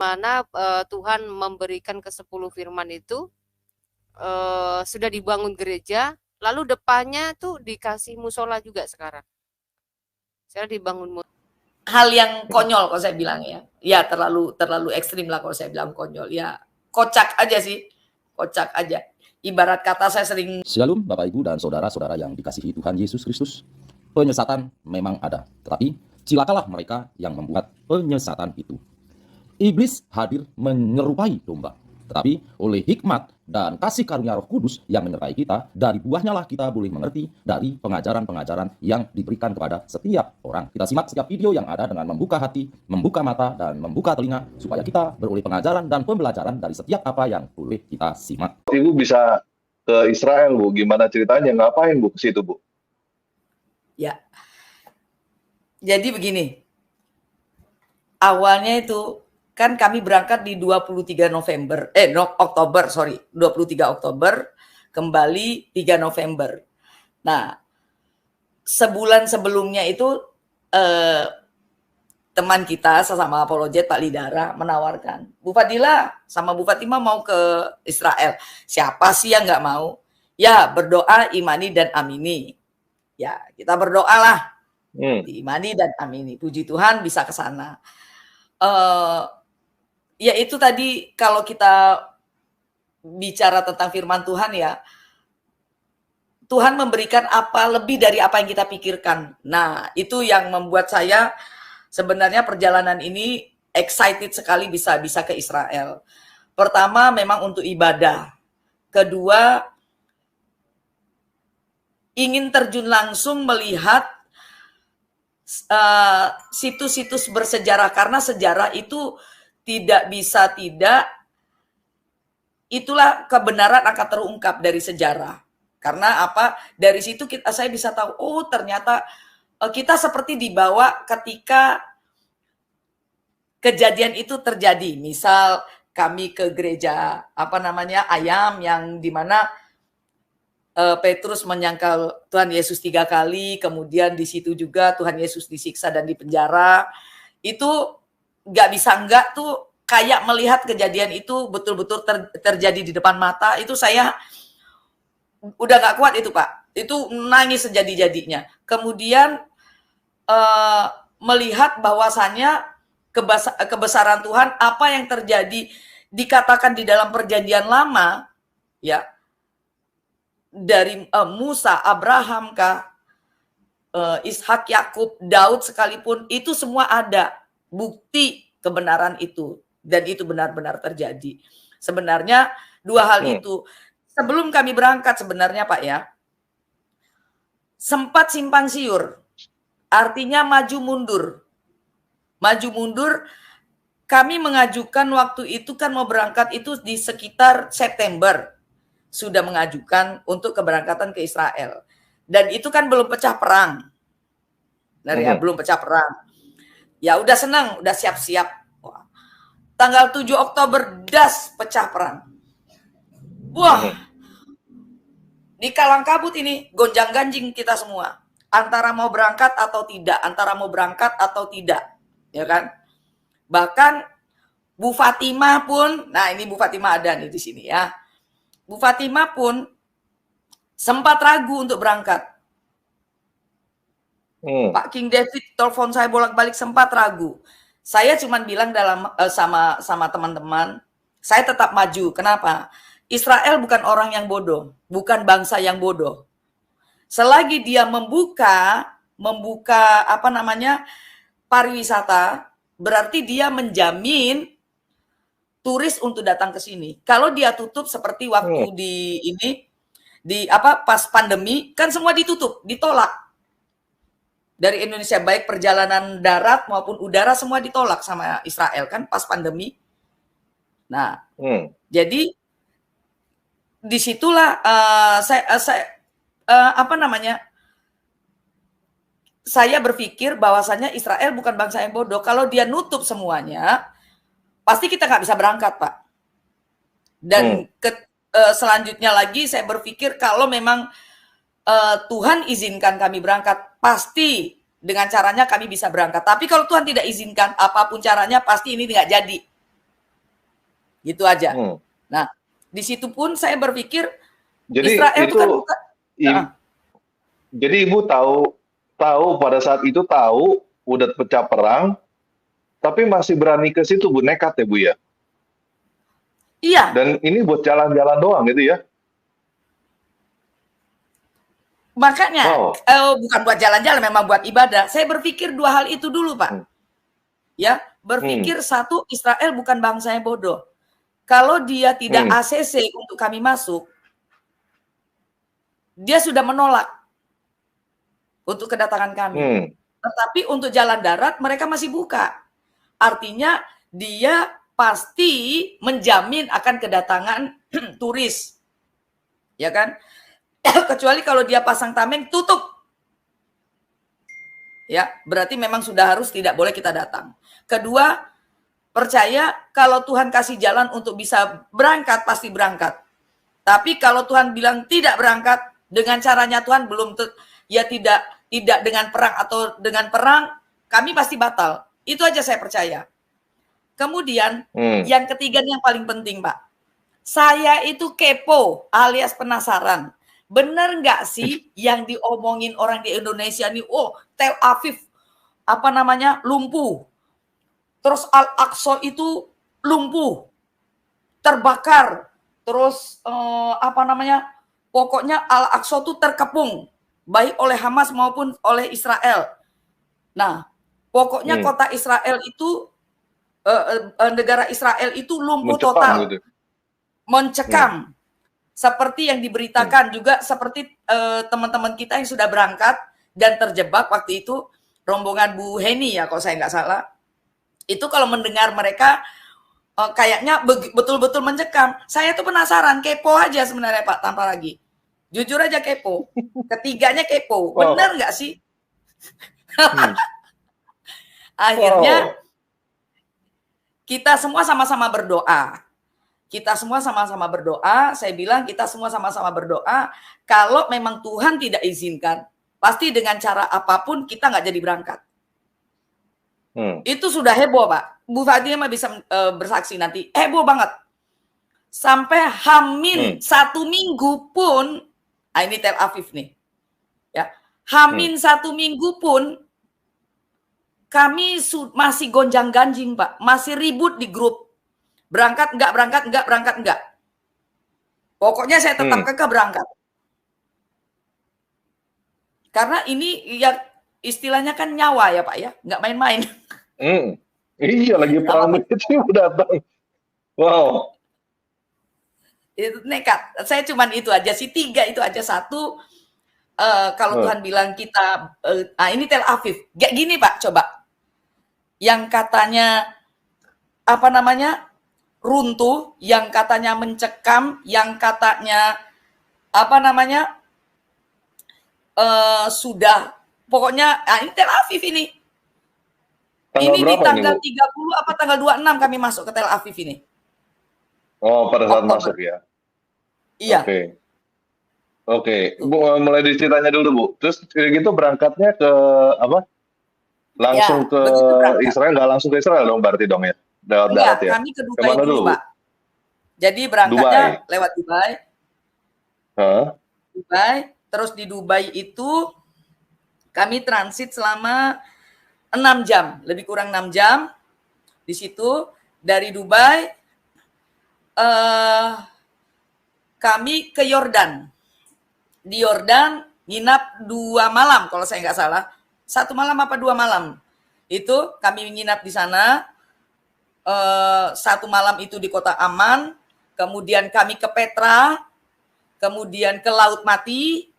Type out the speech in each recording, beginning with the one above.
mana Tuhan memberikan ke-10 firman itu sudah dibangun gereja, lalu depannya tuh dikasih musola juga sekarang. Sekarang dibangun hal yang konyol kalau saya bilang ya. Ya terlalu ekstrim lah kalau saya bilang konyol. Ya kocak aja sih. Kocak aja. Ibarat kata saya sering... Shalom Bapak Ibu dan Saudara-saudara yang dikasihi Tuhan Yesus Kristus. Penyesatan memang ada, tetapi cilakalah mereka yang membuat penyesatan itu. Iblis hadir menyerupai domba, tetapi oleh hikmat dan kasih karunia Roh Kudus yang menyertai kita, dari buahnya lah kita boleh mengerti dari pengajaran-pengajaran yang diberikan kepada setiap orang. Kita simak setiap video yang ada dengan membuka hati, membuka mata, dan membuka telinga, supaya kita beroleh pengajaran dan pembelajaran dari setiap apa yang boleh kita simak. Ibu bisa ke Israel, Bu. Gimana ceritanya? Ngapain, Bu, ke situ, Bu? Ya. Jadi begini. Awalnya itu kan kami berangkat di 23 Oktober, kembali 3 November. Nah, sebulan sebelumnya itu teman kita sesama apologet Pak Lidara menawarkan, Bu Fadila sama Bu Fatima mau ke Israel. Siapa sih yang nggak mau? Ya, berdoa, imani, dan amini. Ya, kita berdoalah. Diimani dan amini. Puji Tuhan bisa ke sana. Ya itu tadi kalau kita bicara tentang firman Tuhan ya, Tuhan memberikan apa lebih dari apa yang kita pikirkan. Nah, itu yang membuat saya sebenarnya perjalanan ini excited sekali bisa ke Israel. Pertama memang untuk ibadah. Kedua, ingin terjun langsung melihat situs-situs bersejarah, karena sejarah itu tidak bisa tidak, itulah kebenaran akan terungkap dari sejarah. Karena apa? Dari situ saya bisa tahu, oh ternyata kita seperti dibawa ketika kejadian itu terjadi. Misal kami ke gereja Ayam, yang dimana Petrus menyangkal Tuhan Yesus 3 kali, kemudian di situ juga Tuhan Yesus disiksa dan dipenjara. Itu nggak bisa enggak tuh, kayak melihat kejadian itu betul-betul terjadi di depan mata. Itu saya udah nggak kuat itu Pak, itu nangis sejadi-jadinya. Kemudian melihat bahwasannya kebesaran Tuhan, apa yang terjadi dikatakan di dalam perjanjian lama ya, dari Musa, Abraham Ishak, Yakub, Daud sekalipun, itu semua ada bukti kebenaran itu, dan itu benar-benar terjadi. Sebenarnya dua hal itu sebelum kami berangkat sebenarnya Pak ya, sempat simpang siur, artinya maju mundur. Kami mengajukan waktu itu kan mau berangkat itu di sekitar September, sudah mengajukan untuk keberangkatan ke Israel, dan itu kan belum pecah perang. Belum pecah perang. Ya udah senang, udah siap-siap. Tanggal 7 Oktober das pecah perang. Wah, di kalang kabut ini, gonjang-ganjing kita semua. Antara mau berangkat atau tidak, ya kan? Bahkan Bu Fatima pun, nah ini Bu Fatima ada nih di sini ya. Bu Fatima pun sempat ragu untuk berangkat. Pak King David telepon saya bolak-balik, sempat ragu. Saya cuma bilang sama teman-teman, saya tetap maju. Kenapa? Israel bukan orang yang bodoh, bukan bangsa yang bodoh. Selagi dia membuka pariwisata, berarti dia menjamin turis untuk datang ke sini. Kalau dia tutup seperti waktu pas pandemi, kan semua ditutup, ditolak. Dari Indonesia, baik perjalanan darat maupun udara, semua ditolak sama Israel kan pas pandemi. Nah, jadi disitulah saya berpikir bahwasannya Israel bukan bangsa yang bodoh. Kalau dia nutup semuanya, pasti kita nggak bisa berangkat, Pak. Dan selanjutnya lagi saya berpikir kalau memang Tuhan izinkan kami berangkat, pasti dengan caranya kami bisa berangkat. Tapi kalau Tuhan tidak izinkan, apapun caranya, pasti ini nggak jadi. Gitu aja. Hmm. Nah, di situ pun saya berpikir Jadi Israel itu itu kan bukan. jadi Ibu tahu pada saat itu tahu udah pecah perang, tapi masih berani ke situ Bu, nekat ya Bu ya. Iya, Dan ini buat jalan-jalan doang gitu ya. makanya Wow. bukan buat jalan-jalan, memang buat ibadah. Saya berpikir dua hal itu dulu, Pak. Ya, berpikir satu, Israel bukan bangsa yang bodoh. Kalau dia tidak ACC untuk kami masuk, dia sudah menolak untuk kedatangan kami. Tetapi untuk jalan darat mereka masih buka. Artinya dia pasti menjamin akan kedatangan turis. Ya kan? Kecuali kalau dia pasang tameng tutup. Ya, berarti memang sudah harus tidak boleh kita datang. Kedua, percaya kalau Tuhan kasih jalan untuk bisa berangkat, pasti berangkat. Tapi kalau Tuhan bilang tidak berangkat, dengan caranya Tuhan belum ya tidak dengan perang atau dengan perang, kami pasti batal. Itu aja saya percaya. Kemudian yang ketiga yang paling penting, Pak. Saya itu kepo alias penasaran. Benar nggak sih yang diomongin orang di Indonesia nih, oh Tel Aviv lumpuh. Terus Al-Aqsa itu lumpuh. Terbakar. Terus pokoknya Al-Aqsa itu terkepung baik oleh Hamas maupun oleh Israel. Nah, pokoknya kota Israel itu negara Israel itu lumpuh total. Gitu. Mencekam. Seperti yang diberitakan juga seperti teman-teman kita yang sudah berangkat dan terjebak waktu itu, rombongan Bu Heni ya kalau saya nggak salah. Itu kalau mendengar mereka kayaknya betul-betul mencekam. Saya tuh penasaran, kepo aja sebenarnya Pak, tanpa lagi. Jujur aja kepo. Ketiganya kepo. Benar nggak sih? Akhirnya kita semua sama-sama berdoa. Kita semua sama-sama berdoa. Saya bilang kita semua sama-sama berdoa. Kalau memang Tuhan tidak izinkan, pasti dengan cara apapun kita nggak jadi berangkat. Itu sudah heboh, Pak. Bu Fatimah bisa bersaksi nanti. Heboh banget. Sampai Hamin 1 minggu pun, ini Tel Aviv nih. Ya, Hamin 1 minggu pun kami masih gonjang-ganjing, Pak. Masih ribut di grup. Berangkat enggak, berangkat enggak, berangkat enggak. Pokoknya saya tetap kekeh berangkat. Karena ini ya istilahnya kan nyawa ya Pak ya, nggak main-main. Iya, lagi perang begitu datang. Wow. Itu nekat. Saya cuman itu aja sih, 3 itu aja. 1, kalau Tuhan bilang kita, ini Tel Aviv. Kayak gini Pak, coba. Yang katanya, runtuh, yang katanya mencekam, yang katanya, sudah, pokoknya, ini Tel Aviv ini. Ini di tanggal 30 apa tanggal 26 kami masuk ke Tel Aviv ini. Oh, pada saat masuk ya? Iya. Oke. Bu, mulai ceritanya dulu Bu. Terus gitu berangkatnya ke apa? Langsung ke Israel, nggak langsung ke Israel dong berarti dong ya? Darat ya? Kami ke Dubai dulu Pak. Jadi berangkatnya lewat Dubai. Dubai, terus di Dubai itu kami transit selama 6 jam, lebih kurang 6 jam. Di situ dari Dubai kami ke Yordan. Di Yordan nginap 2 malam kalau saya nggak salah. 1 malam apa 2 malam. Itu kami nginap di sana. 1 malam itu di kota Aman. Kemudian kami ke Petra. Kemudian ke Laut Mati.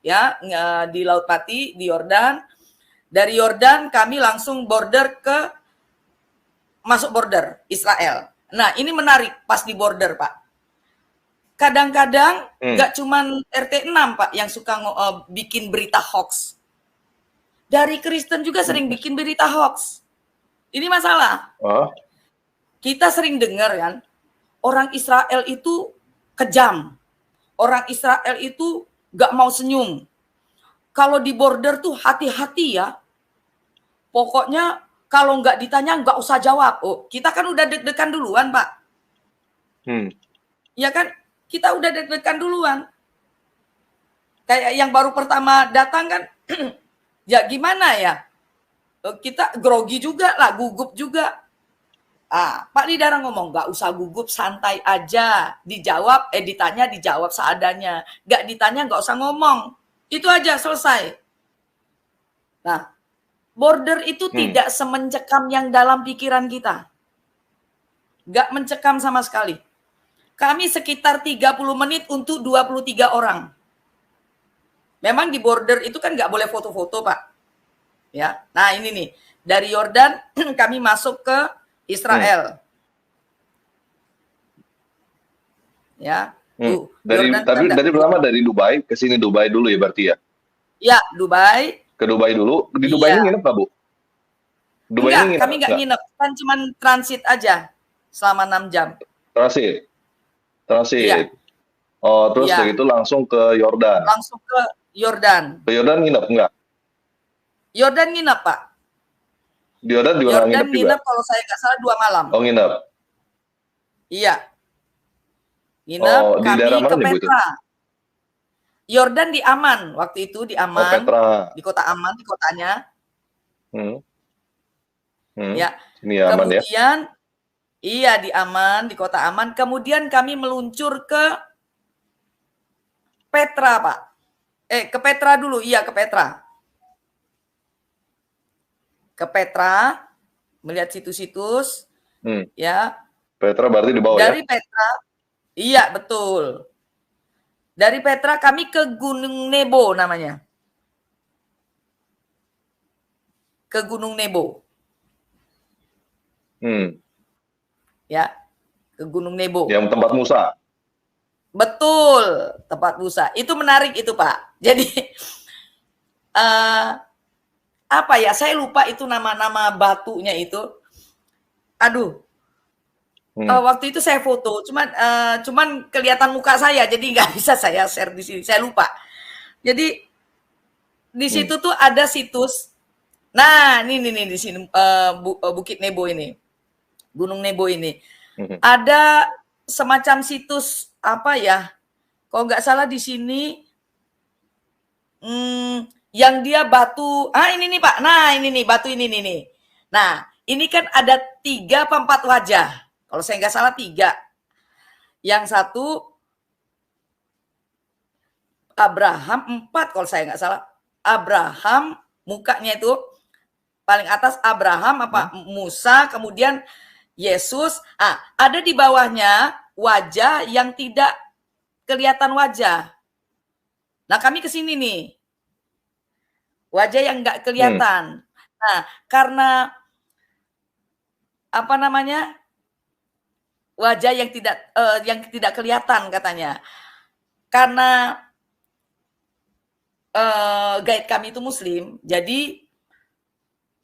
Ya, di Laut Mati di Yordan. Dari Yordan kami langsung masuk border Israel. Nah, ini menarik pas di border, Pak. Kadang-kadang nggak cuman RT 6, Pak, yang suka bikin berita hoax. Dari Kristen juga sering bikin berita hoax. Ini masalah. Kita sering dengar kan, orang Israel itu kejam. Orang Israel itu nggak mau senyum. Kalau di border tuh hati-hati ya. Pokoknya Kalau nggak ditanya nggak usah jawab. Oh, kita kan udah deg-degan duluan, Pak. Ya kan? Kita udah deg-degan duluan. Kayak yang baru pertama datang kan, ya gimana ya? Kita grogi juga lah, gugup juga. Pak Lidara ngomong, nggak usah gugup, santai aja. Dijawab, ditanya, dijawab seadanya. Nggak ditanya, nggak usah ngomong. Itu aja, selesai. Nah, border itu tidak semencekam yang dalam pikiran kita. Nggak mencekam sama sekali. Kami sekitar 30 menit untuk 23 orang. Memang di border itu kan nggak boleh foto-foto, Pak. Ya, nah ini nih. Dari Yordan kami masuk ke Israel. Ya. Dari pertama dari Dubai ke sini, Dubai dulu ya berarti ya? Ya, Dubai. Ke Dubai dulu. Di Dubai ini nginep nggak, Bu? Dubai enggak, kami nggak nginep. Kan cuma transit aja selama 6 jam. Transit. Iya. Oh, terus dari itu langsung ke Yordan. Langsung ke Yordan. Ke Yordan nginep enggak? Yordan nginep, Pak. Di Yordan juga Yordan nginep kalau saya nggak salah 2 malam. Oh, nginep. Iya. Nginep, kami ke Petra. Yordan di Aman, waktu itu di Aman. Oh, Petra. Di kota Aman, di kotanya. Ya. Ini Aman. Kemudian, iya di Aman, di kota Aman. Kemudian kami meluncur ke Petra, Pak. Ke Petra dulu, iya ke Petra. Ke Petra, melihat situs-situs, ya. Petra berarti di bawah Dari Petra, iya betul. Dari Petra kami ke Gunung Nebo namanya. Ke Gunung Nebo. Ya, ke Gunung Nebo. Yang tempat Musa. Betul, tempat Musa. Itu menarik itu, Pak. Jadi apa ya? Saya lupa itu nama-nama batunya itu. Aduh. Waktu itu saya foto, cuman kelihatan muka saya, jadi nggak bisa saya share di sini. Saya lupa. Jadi di situ tuh ada situs. Nah, ini di sini Bukit Nebo ini, Gunung Nebo ini. Ada semacam situs apa ya? Kalau nggak salah di sini, yang dia batu. Ini nih Pak. Nah ini nih batu ini nih. Nah ini kan ada 3 apa 4 wajah. Kalau saya nggak salah 3. Yang satu Abraham, 4 kalau saya nggak salah. Abraham mukanya itu paling atas Abraham apa Musa, kemudian Yesus. Ada di bawahnya wajah yang tidak kelihatan wajah. Nah kami ke sini nih. Wajah yang nggak kelihatan. Nah karena apa namanya? Wajah yang tidak kelihatan katanya. Karena guide kami itu Muslim, jadi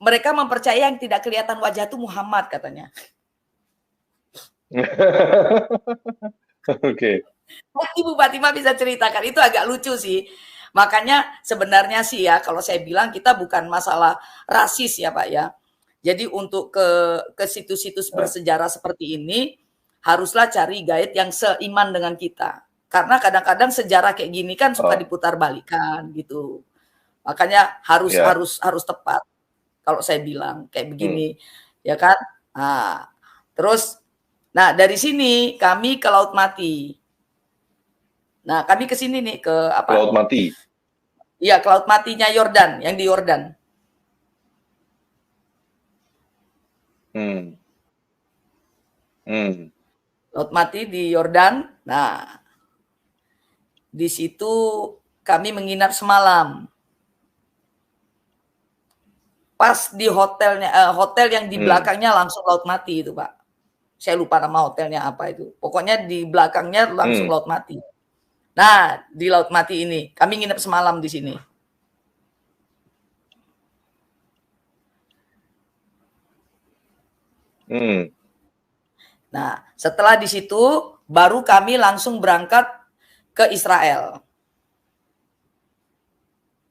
mereka mempercaya yang tidak kelihatan wajah itu Muhammad katanya. Oke. Ibu Fatimah bisa ceritakan, itu agak lucu sih. Makanya sebenarnya sih ya, kalau saya bilang kita bukan masalah rasis ya Pak ya. Jadi untuk ke situs-situs bersejarah seperti ini, haruslah cari guide yang seiman dengan kita. Karena kadang-kadang sejarah kayak gini kan suka diputar balikan gitu. Makanya harus tepat. Kalau saya bilang kayak begini, ya kan? Terus, dari sini kami ke Laut Mati. Nah, kami ke sini nih ke apa? Laut Mati. Iya, ke Laut Matinya Yordan, yang di Yordan. Laut Mati di Yordan. Nah, di situ kami menginap semalam. Pas di hotelnya, hotel yang di belakangnya langsung Laut Mati itu, Pak. Saya lupa nama hotelnya apa itu. Pokoknya di belakangnya langsung Laut Mati. Nah, di Laut Mati ini kami nginep semalam di sini. Nah, setelah di situ baru kami langsung berangkat ke Israel.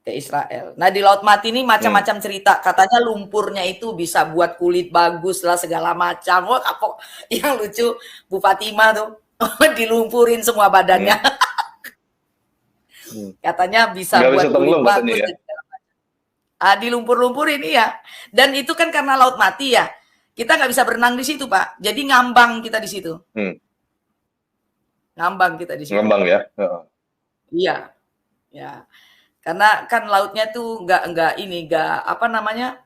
ke Israel. Nah di Laut Mati ini macam-macam cerita. Katanya lumpurnya itu bisa buat kulit bagus lah segala macam. Wah kapok yang lucu Bu Fatima tuh dilumpurin semua badannya. Katanya bisa Nggak buat bisa kulit tenggelam bagus. katanya Ya? Di lumpur-lumpur ini ya. Dan itu kan karena Laut Mati ya. Kita nggak bisa berenang di situ Pak. Jadi ngambang kita di situ. Ngambang kita di situ. Ngambang ya. Iya. Ya. Karena kan lautnya tuh nggak apa namanya,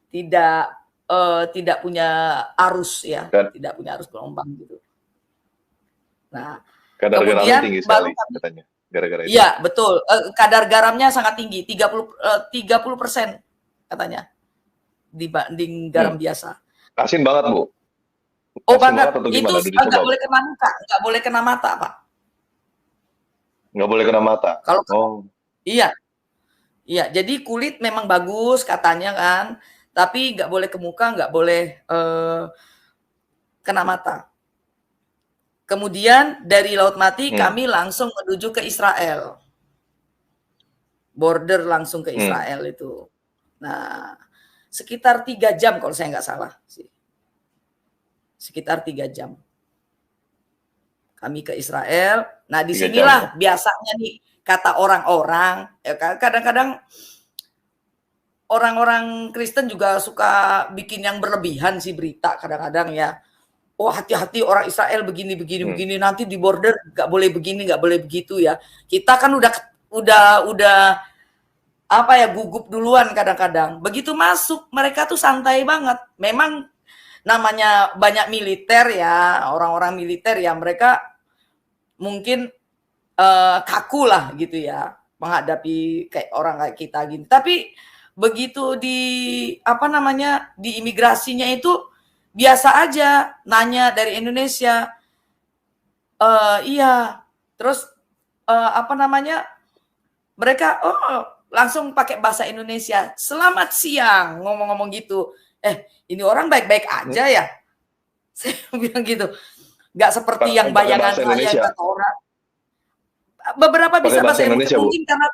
tidak punya arus ya, tidak punya arus gelombang gitu. Nah, kadar garamnya kemudian tinggi baru sekali katanya, gara-gara itu. Iya betul, kadar garamnya sangat tinggi, 30% katanya dibanding garam biasa. Asin banget Bu. Oh Asin banget, atau itu gimana? Udah nggak dicoba, boleh kena muka, nggak boleh kena mata Pak. Nggak boleh kena mata. Kalau iya. Iya, jadi kulit memang bagus katanya kan, tapi nggak boleh ke muka, nggak boleh kena mata. Kemudian dari Laut Mati kami langsung menuju ke Israel, border langsung ke Israel itu. Nah, sekitar 3 jam kalau saya nggak salah sih, sekitar 3 jam kami ke Israel. Nah, disinilah biasanya nih kata orang-orang, ya kadang-kadang orang-orang Kristen juga suka bikin yang berlebihan sih berita kadang-kadang ya. Oh hati-hati orang Israel begini nanti di border nggak boleh begini nggak boleh begitu ya. Kita kan udah apa ya gugup duluan kadang-kadang. Begitu masuk mereka tuh santai banget. Memang namanya banyak militer ya, orang-orang militer ya mereka mungkin kaku lah gitu ya menghadapi kayak orang kayak kita gini. Tapi begitu di apa namanya di imigrasinya itu biasa aja nanya dari Indonesia, iya, terus apa namanya mereka langsung pakai bahasa Indonesia, selamat siang, ngomong-ngomong gitu. Ini orang baik-baik aja ya, saya bilang gitu, nggak seperti yang bayangan saya kata orang. Beberapa bisa bahasa Indonesia mungkin karena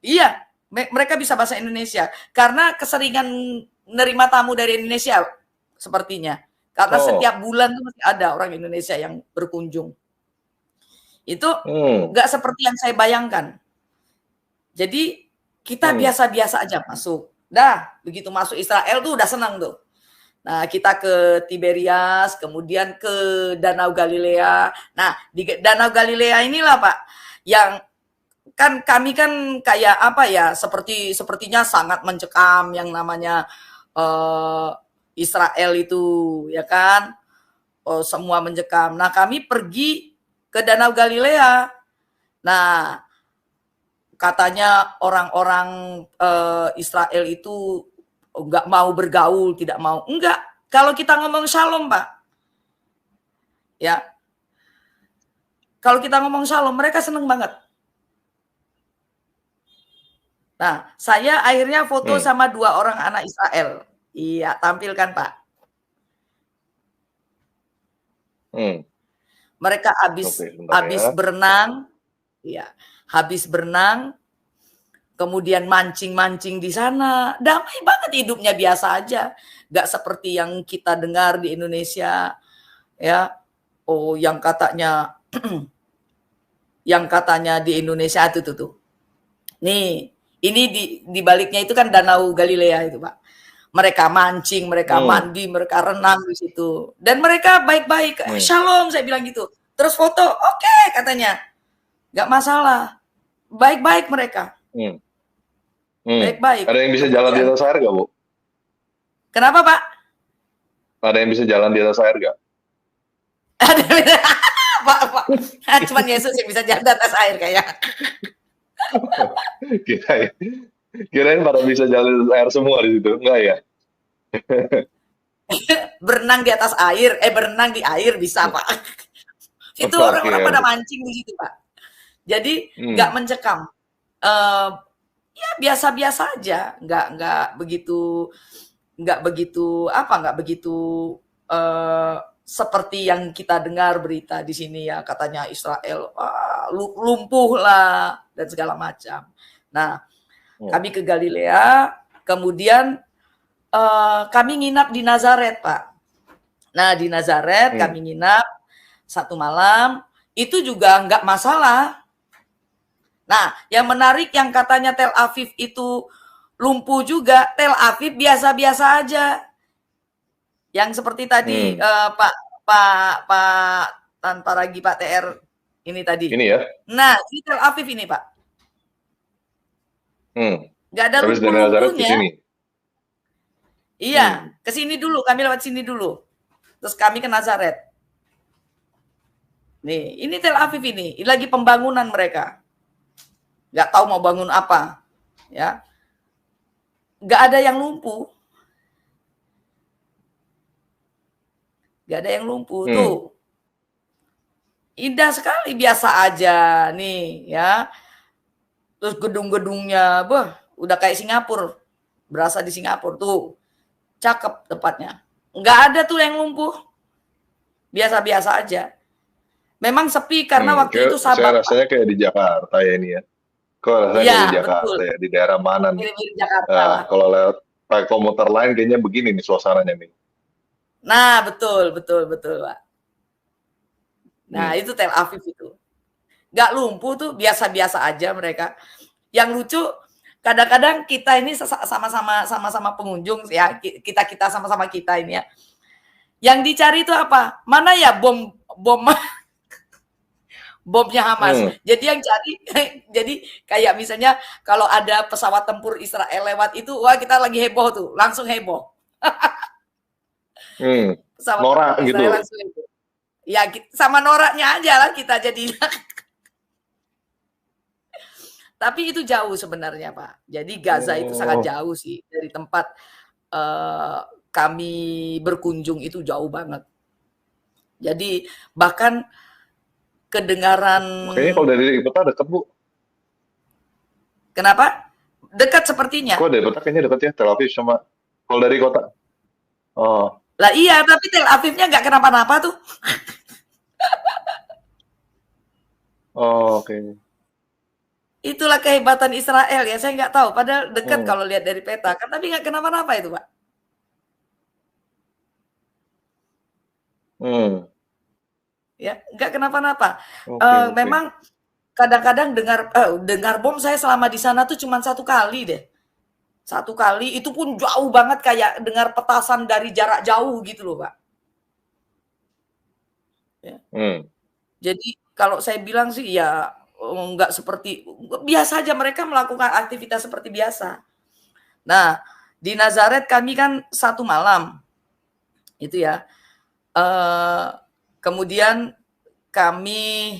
iya mereka bisa bahasa Indonesia karena keseringan nerima tamu dari Indonesia sepertinya karena setiap bulan tuh masih ada orang Indonesia yang berkunjung. Itu nggak seperti yang saya bayangkan. Jadi kita biasa-biasa aja masuk. Dah begitu masuk Israel tuh udah senang tuh. Nah, kita ke Tiberias, kemudian ke Danau Galilea. Nah, di Danau Galilea inilah Pak, yang kan kami kan kayak apa ya, sepertinya sangat mencekam yang namanya Israel itu, ya kan? Semua mencekam. Nah, kami pergi ke Danau Galilea. Nah, katanya orang-orang Israel itu enggak mau bergaul, tidak mau. Enggak. Kalau kita ngomong shalom, Pak. Ya. Kalau kita ngomong shalom, mereka seneng banget. Nah, saya akhirnya foto sama 2 orang anak Israel. Iya, tampilkan, Pak. Mereka habis berenang. Iya, habis berenang. Kemudian mancing-mancing di sana, damai banget hidupnya biasa aja, nggak seperti yang kita dengar di Indonesia, ya. Oh, yang katanya di Indonesia itu tuh. Nih, ini di baliknya itu kan Danau Galilea itu Pak. Mereka mancing, mereka mandi, mereka renang di situ, dan mereka baik-baik. Shalom, saya bilang gitu. Terus foto, oke, katanya, nggak masalah, baik-baik mereka. Baik-baik. Ada yang bisa jalan di atas air nggak, Bu? Kenapa, Pak? Ada yang bisa jalan di atas air nggak? Ada Pak. Cuman Yesus yang bisa jalan di atas air kayak. Kirain pada bisa jalan di atas air semua di situ, enggak ya? Berenang di atas air, berenang di air bisa, Pak. Itu orang-orang pada mancing di situ, Pak. Jadi nggak mencekam. Ya biasa-biasa aja, nggak begitu seperti yang kita dengar berita di sini ya, katanya Israel lumpuh lah dan segala macam. Nah, Kami ke Galilea, kemudian kami nginap di Nazaret, Pak. Nah, di Nazaret kami nginap 1 malam, itu juga nggak masalah. Nah, yang menarik yang katanya Tel Aviv itu lumpuh juga, Tel Aviv biasa-biasa aja. Yang seperti tadi Pak tanpa lagi Pak TR ini tadi. Ini ya. Nah, ini Tel Aviv ini, Pak. Nggak ada Habis dari Nazaret ke lumpuh-lumpuhnya. sini. Iya, ke sini dulu, kami lewat sini dulu. Terus kami ke Nazaret. Nih, ini Tel Aviv ini lagi pembangunan mereka. Nggak tahu mau bangun apa, ya. Nggak ada yang lumpuh. Nggak ada yang lumpuh. Tuh. Indah sekali, biasa aja nih, ya. Terus gedung-gedungnya, udah kayak Singapura. Berasa di Singapura tuh. Cakep tempatnya. Nggak ada tuh yang lumpuh. Biasa-biasa aja. Memang sepi karena waktu itu Saya Sabak. rasanya kayak di Jakarta ya ini ya. Kok rasanya kayak di Jakarta ya, di daerah mana nih? Mirip-mirip Jakarta. Kalau lewat pakai komuter lain kayaknya begini nih suasananya nih. Nah, betul, Pak. Nah, itu Tel Aviv itu. Nggak lumpuh tuh, biasa-biasa aja mereka. Yang lucu, kadang-kadang kita ini sama-sama pengunjung ya, kita sama-sama kita ini ya. Yang dicari itu apa? Mana ya bomnya Hamas. Jadi yang cari, jadi kayak misalnya kalau ada pesawat tempur Israel lewat itu, wah kita lagi heboh tuh, langsung heboh. Pesawat norak tempur gitu. Israel langsung heboh. Ya sama noraknya aja lah kita jadi. Tapi itu jauh sebenarnya, Pak. Jadi Gaza itu sangat jauh sih dari tempat kami berkunjung, itu jauh banget. Jadi bahkan kedengaran. Kayaknya kalau dari peta dekat, Bu. Kenapa? Dekat sepertinya. Kok dari peta kayaknya dekat ya, Tel Aviv sama. Kalau dari kota. Oh. Lah iya, tapi Tel Avivnya nggak kenapa-napa tuh. Oh, oke. Itulah kehebatan Israel ya. Saya nggak tahu. Padahal dekat kalau lihat dari peta. Kan tapi nggak kenapa-napa itu, Pak. Ya, nggak kenapa-napa. Memang kadang-kadang dengar bom, saya selama di sana tuh cuma 1 kali deh. 1 kali, itu pun jauh banget, kayak dengar petasan dari jarak jauh gitu loh, Pak. Ya. Jadi kalau saya bilang sih ya nggak seperti biasa aja, mereka melakukan aktivitas seperti biasa. Nah, di Nazaret kami kan 1 malam itu ya. Kemudian kami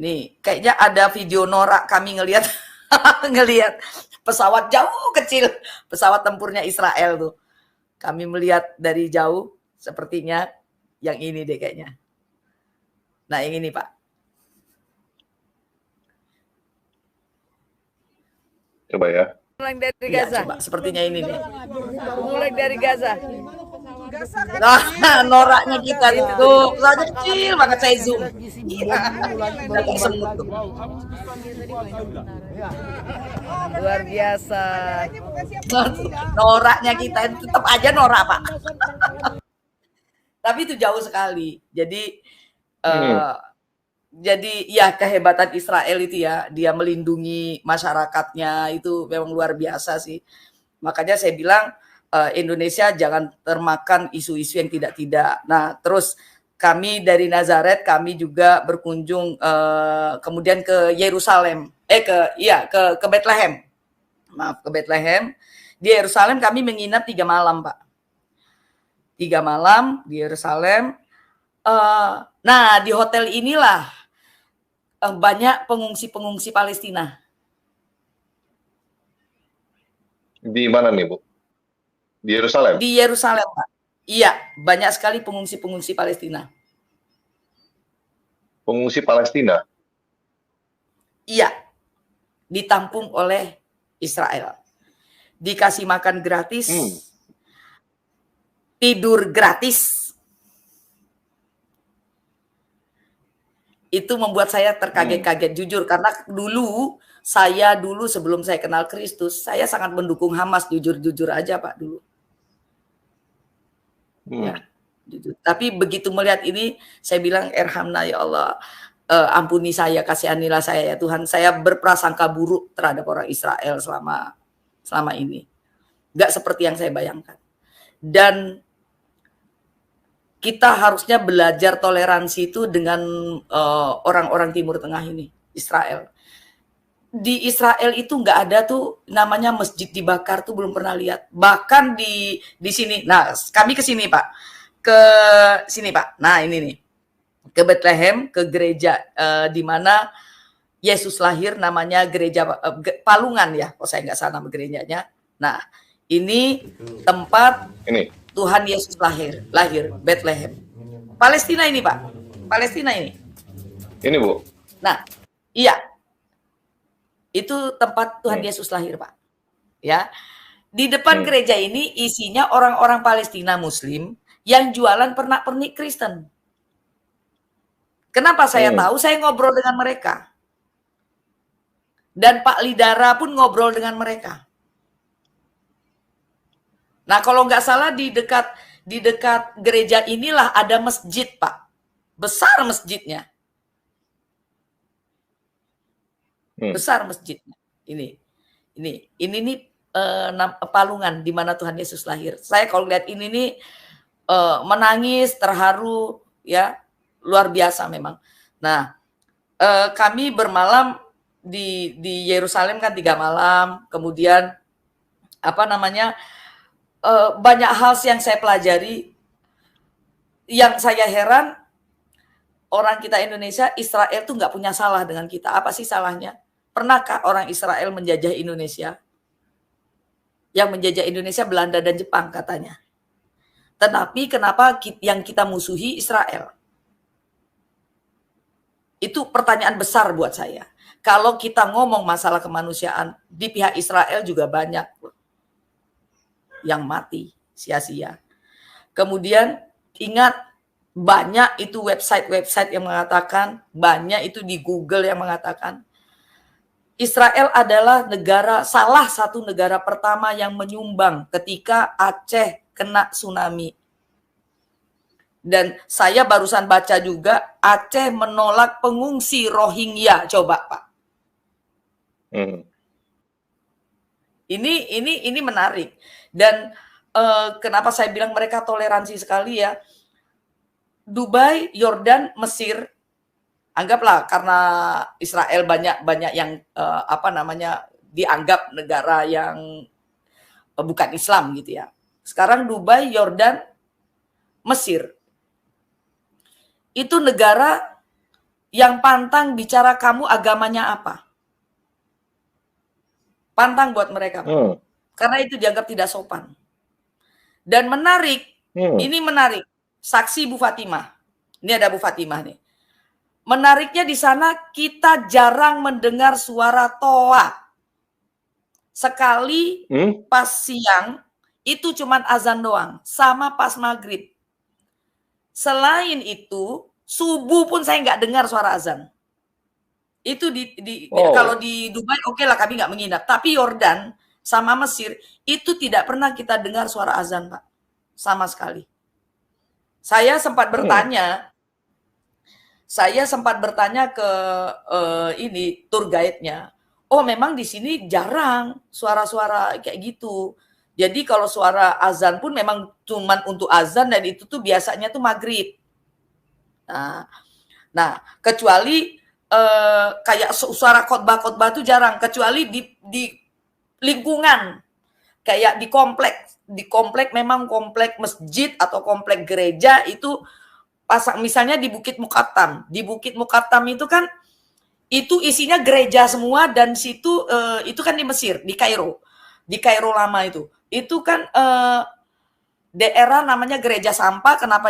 nih kayaknya ada video norak kami ngelihat pesawat jauh kecil, pesawat tempurnya Israel tuh. Kami melihat dari jauh, sepertinya yang ini deh kayaknya. Nah, yang ini, Pak. Coba ya. Mulai dari Gaza. Coba, sepertinya ini nih. Mulai dari Gaza. Nah, noraknya kita itu pesawat kecil banget, saya zoom. Iya. Udah semut tuh. Luar biasa. Noraknya kita itu tetap aja norak, Pak. Tapi itu jauh sekali. Jadi ya kehebatan Israel itu ya, dia melindungi masyarakatnya itu memang luar biasa sih. Makanya saya bilang Indonesia jangan termakan isu-isu yang tidak-tidak. Nah, terus kami dari Nazaret, kami juga berkunjung kemudian ke Yerusalem, ke Bethlehem. Maaf, ke Bethlehem. Di Yerusalem kami menginap 3 malam, Pak. 3 malam di Yerusalem. Nah, di hotel inilah banyak pengungsi-pengungsi Palestina. Di mana nih, Bu? Di Yerusalem? Di Yerusalem, Pak. Iya, banyak sekali pengungsi-pengungsi Palestina. Pengungsi Palestina? Iya, ditampung oleh Israel. Dikasih makan gratis, tidur gratis. Itu membuat saya terkaget-kaget jujur, karena dulu sebelum saya kenal Kristus, saya sangat mendukung Hamas, jujur aja Pak dulu. Ya, jujur. Tapi begitu melihat ini, saya bilang Erhamna ya Allah, ampuni saya, kasihanilah saya ya Tuhan. Saya berprasangka buruk terhadap orang Israel selama ini. Gak seperti yang saya bayangkan. Dan kita harusnya belajar toleransi itu dengan orang-orang Timur Tengah ini, Israel. Di Israel itu nggak ada tuh namanya masjid dibakar, tuh belum pernah lihat. Bahkan di sini, nah kami ke sini Pak, ke sini Pak. Nah ini nih, ke Bethlehem, ke gereja di mana Yesus lahir, namanya gereja Palungan ya, kalau saya nggak salah nama gerejanya. Nah ini tempat Tuhan Yesus lahir Bethlehem. Palestina ini Pak, Palestina ini. Ini Bu. Nah, iya. Itu tempat Tuhan Yesus lahir Pak. Ya. Di depan gereja ini isinya orang-orang Palestina Muslim yang jualan pernak-pernik Kristen. Kenapa saya tahu? Saya ngobrol dengan mereka. Dan Pak Lidara pun ngobrol dengan mereka. Nah, kalau nggak salah di dekat gereja inilah ada masjid, Pak. Besar masjidnya. Besar masjidnya. Ini nih Palungan di mana Tuhan Yesus lahir. Saya kalau lihat ini nih menangis, terharu, ya luar biasa memang. Nah, kami bermalam di Yerusalem kan 3 malam, kemudian banyak hal yang saya pelajari. Yang saya heran, orang kita Indonesia, Israel tuh nggak punya salah dengan kita. Apa sih salahnya? Pernahkah orang Israel menjajah Indonesia? Yang menjajah Indonesia Belanda dan Jepang katanya. Tetapi kenapa yang kita musuhi Israel? Itu pertanyaan besar buat saya. Kalau kita ngomong masalah kemanusiaan, di pihak Israel juga banyak yang mati sia-sia. Kemudian ingat, banyak itu website-website yang mengatakan, banyak itu di Google yang mengatakan, Israel adalah salah satu negara pertama yang menyumbang ketika Aceh kena tsunami. Dan saya barusan baca juga, Aceh menolak pengungsi Rohingya. Coba Pak. Ini menarik. Dan kenapa saya bilang mereka toleransi sekali ya. Dubai, Yordan, Mesir, anggaplah karena Israel banyak yang dianggap negara yang bukan Islam gitu ya. Sekarang Dubai, Yordan, Mesir. Itu negara yang pantang bicara kamu agamanya apa. Pantang buat mereka. Karena itu dianggap tidak sopan. Dan menarik, ini menarik. Saksi Bu Fatimah. Ini ada Bu Fatimah nih. Menariknya di sana kita jarang mendengar suara toa. Sekali pas siang itu cuman azan doang, sama pas maghrib. Selain itu subuh pun saya nggak dengar suara azan. Itu kalau di Dubai oke lah kami nggak menginap, tapi Yordan sama Mesir itu tidak pernah kita dengar suara azan Pak, sama sekali. Saya sempat bertanya. Saya sempat bertanya ke tour guide-nya. Oh, memang di sini jarang suara-suara kayak gitu. Jadi kalau suara azan pun memang cuman untuk azan dan itu tuh biasanya tuh maghrib. Nah kecuali kayak suara khotbah tuh jarang. Kecuali di lingkungan, kayak di komplek memang komplek masjid atau komplek gereja itu. Misalnya di Bukit Muqattam. Di Bukit Muqattam itu kan itu isinya gereja semua dan situ itu kan di Mesir, di Kairo. Di Kairo lama itu. Itu kan daerah namanya gereja sampah. Kenapa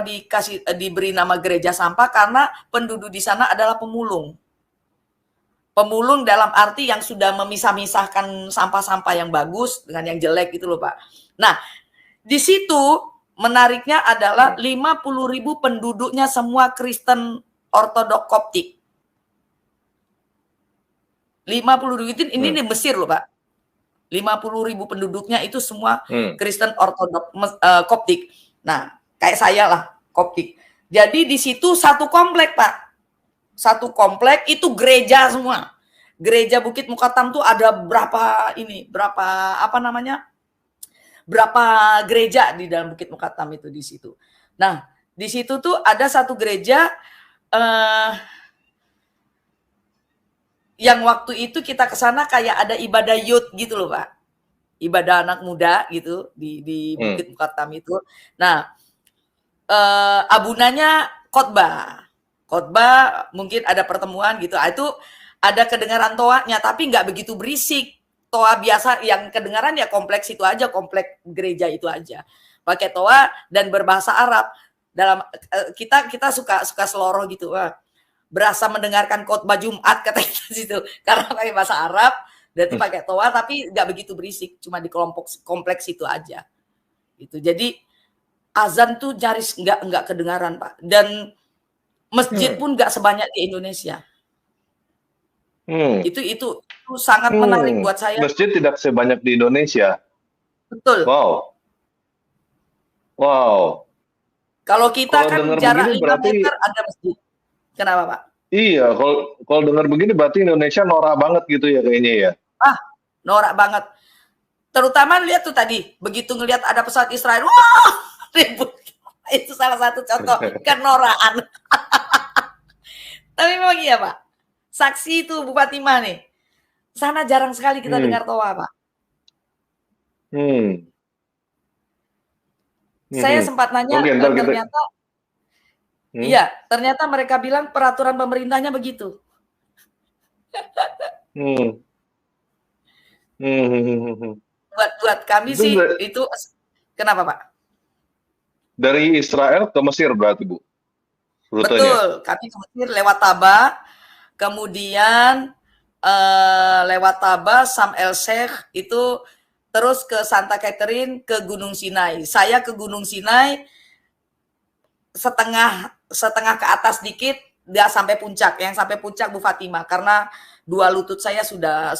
diberi nama gereja sampah? Karena penduduk di sana adalah pemulung. Pemulung dalam arti yang sudah memisah-misahkan sampah-sampah yang bagus dengan yang jelek gitu loh, Pak. Nah, di situ menariknya adalah 50.000 penduduknya semua Kristen Ortodok Koptik. 50.000 ini di Mesir loh, Pak. 50.000 penduduknya itu semua Kristen Ortodok Koptik. Nah, kayak saya lah, Koptik. Jadi di situ satu komplek, Pak. Satu komplek itu gereja semua. Gereja Bukit Mukatam tuh ada berapa gereja di dalam Bukit Mukatam itu di situ. Nah, di situ tuh ada satu gereja yang waktu itu kita ke sana kayak ada ibadah youth gitu loh, Pak. Ibadah anak muda gitu di Bukit Mukatam itu. Nah, abunannya khotbah. Khotbah mungkin ada pertemuan gitu. Itu ada kedengaran toanya tapi nggak begitu berisik. Toa biasa yang kedengaran ya kompleks itu aja, kompleks gereja itu aja. Pakai toa dan berbahasa Arab. Dalam kita suka seloroh gitu. Wah, berasa mendengarkan khotbah Jumat katanya di situ karena pakai bahasa Arab, berarti pakai toa tapi nggak begitu berisik, cuma di kelompok kompleks itu aja. Gitu. Jadi azan tuh nyaris nggak kedengaran, Pak. Dan masjid pun nggak sebanyak di Indonesia. Itu sangat menarik buat saya. Masjid tidak sebanyak di Indonesia. Betul. Wow. Kalau kita kan jarak 5 meter ada masjid. Kenapa, Pak? Iya, kalau dengar begini berarti Indonesia norak banget gitu ya kayaknya ya. Norak banget. Terutama lihat tuh tadi, begitu ngelihat ada pesawat Israel, wah, ribut. Itu salah satu contoh kenorakan. Tapi memang iya, Pak. Saksi itu Bu Fatimah nih. Sana jarang sekali kita dengar toa, Pak. Saya sempat nanya, ternyata iya, ternyata mereka bilang peraturan pemerintahnya begitu. Buat kami sih itu kenapa, Pak? Dari Israel ke Mesir berarti, Bu? Rutenya. Betul, kami ke Mesir lewat Taba, kemudian lewat Taba, Sam El Sheikh itu terus ke Santa Catherine, ke Gunung Sinai. Saya ke Gunung Sinai setengah ke atas dikit, dia sampai puncak. Yang sampai puncak Bu Fatimah karena dua lutut saya sudah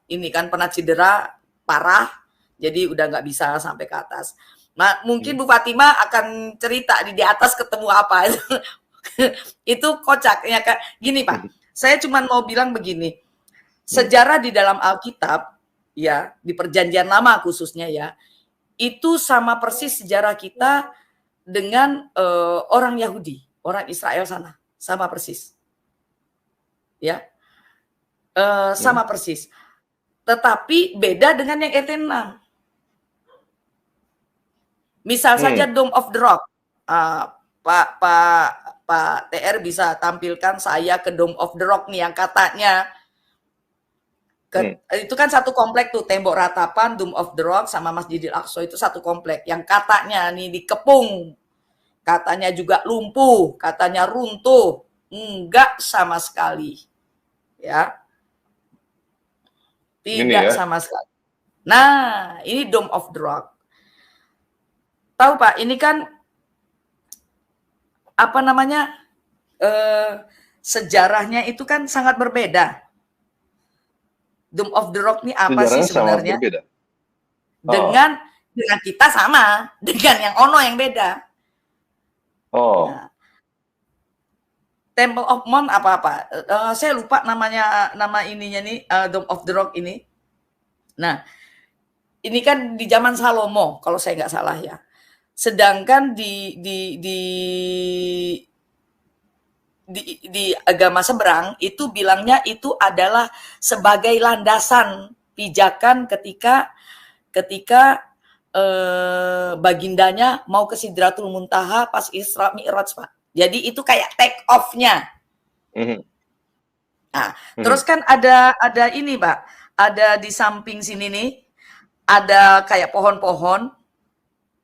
ini kan pernah cedera parah, jadi udah nggak bisa sampai ke atas. Nah, mungkin Bu Fatimah akan cerita di atas ketemu apa. Itu kocak ya, Kak. Gini, Pak. Saya cuma mau bilang begini. Sejarah di dalam Alkitab ya, di Perjanjian Lama khususnya ya, itu sama persis sejarah kita dengan orang Yahudi, orang Israel sana, sama persis. Ya. Sama persis. Tetapi beda dengan yang Eten 6. Misal saja Dome of the Rock, Pak TR bisa tampilkan saya ke Dome of the Rock nih yang katanya itu kan satu komplek tuh, tembok ratapan, Dome of the Rock sama Masjidil Aqsa itu satu komplek yang katanya nih dikepung, katanya juga lumpuh, katanya runtuh, enggak sama sekali, ya, tidak sama sekali. Nah, ini Dome of the Rock. Tahu Pak, ini kan apa namanya sejarahnya itu kan sangat berbeda. Dome of the Rock ini apa sejarahnya sih sebenarnya? Sangat berbeda. Dengan kita sama, dengan yang ono yang beda. Nah, Temple of Mount apa-apa. Saya lupa nama ininya nih, Dome of the Rock ini. Nah, ini kan di zaman Salomo kalau saya nggak salah ya. Sedangkan di agama seberang itu bilangnya itu adalah sebagai landasan pijakan ketika bagindanya mau ke Sidratul Muntaha pas Isra Mi'raj, Pak. Jadi itu kayak take off-nya. Nah, terus kan ada ini, Pak. Ada di samping sini nih, ada kayak pohon-pohon.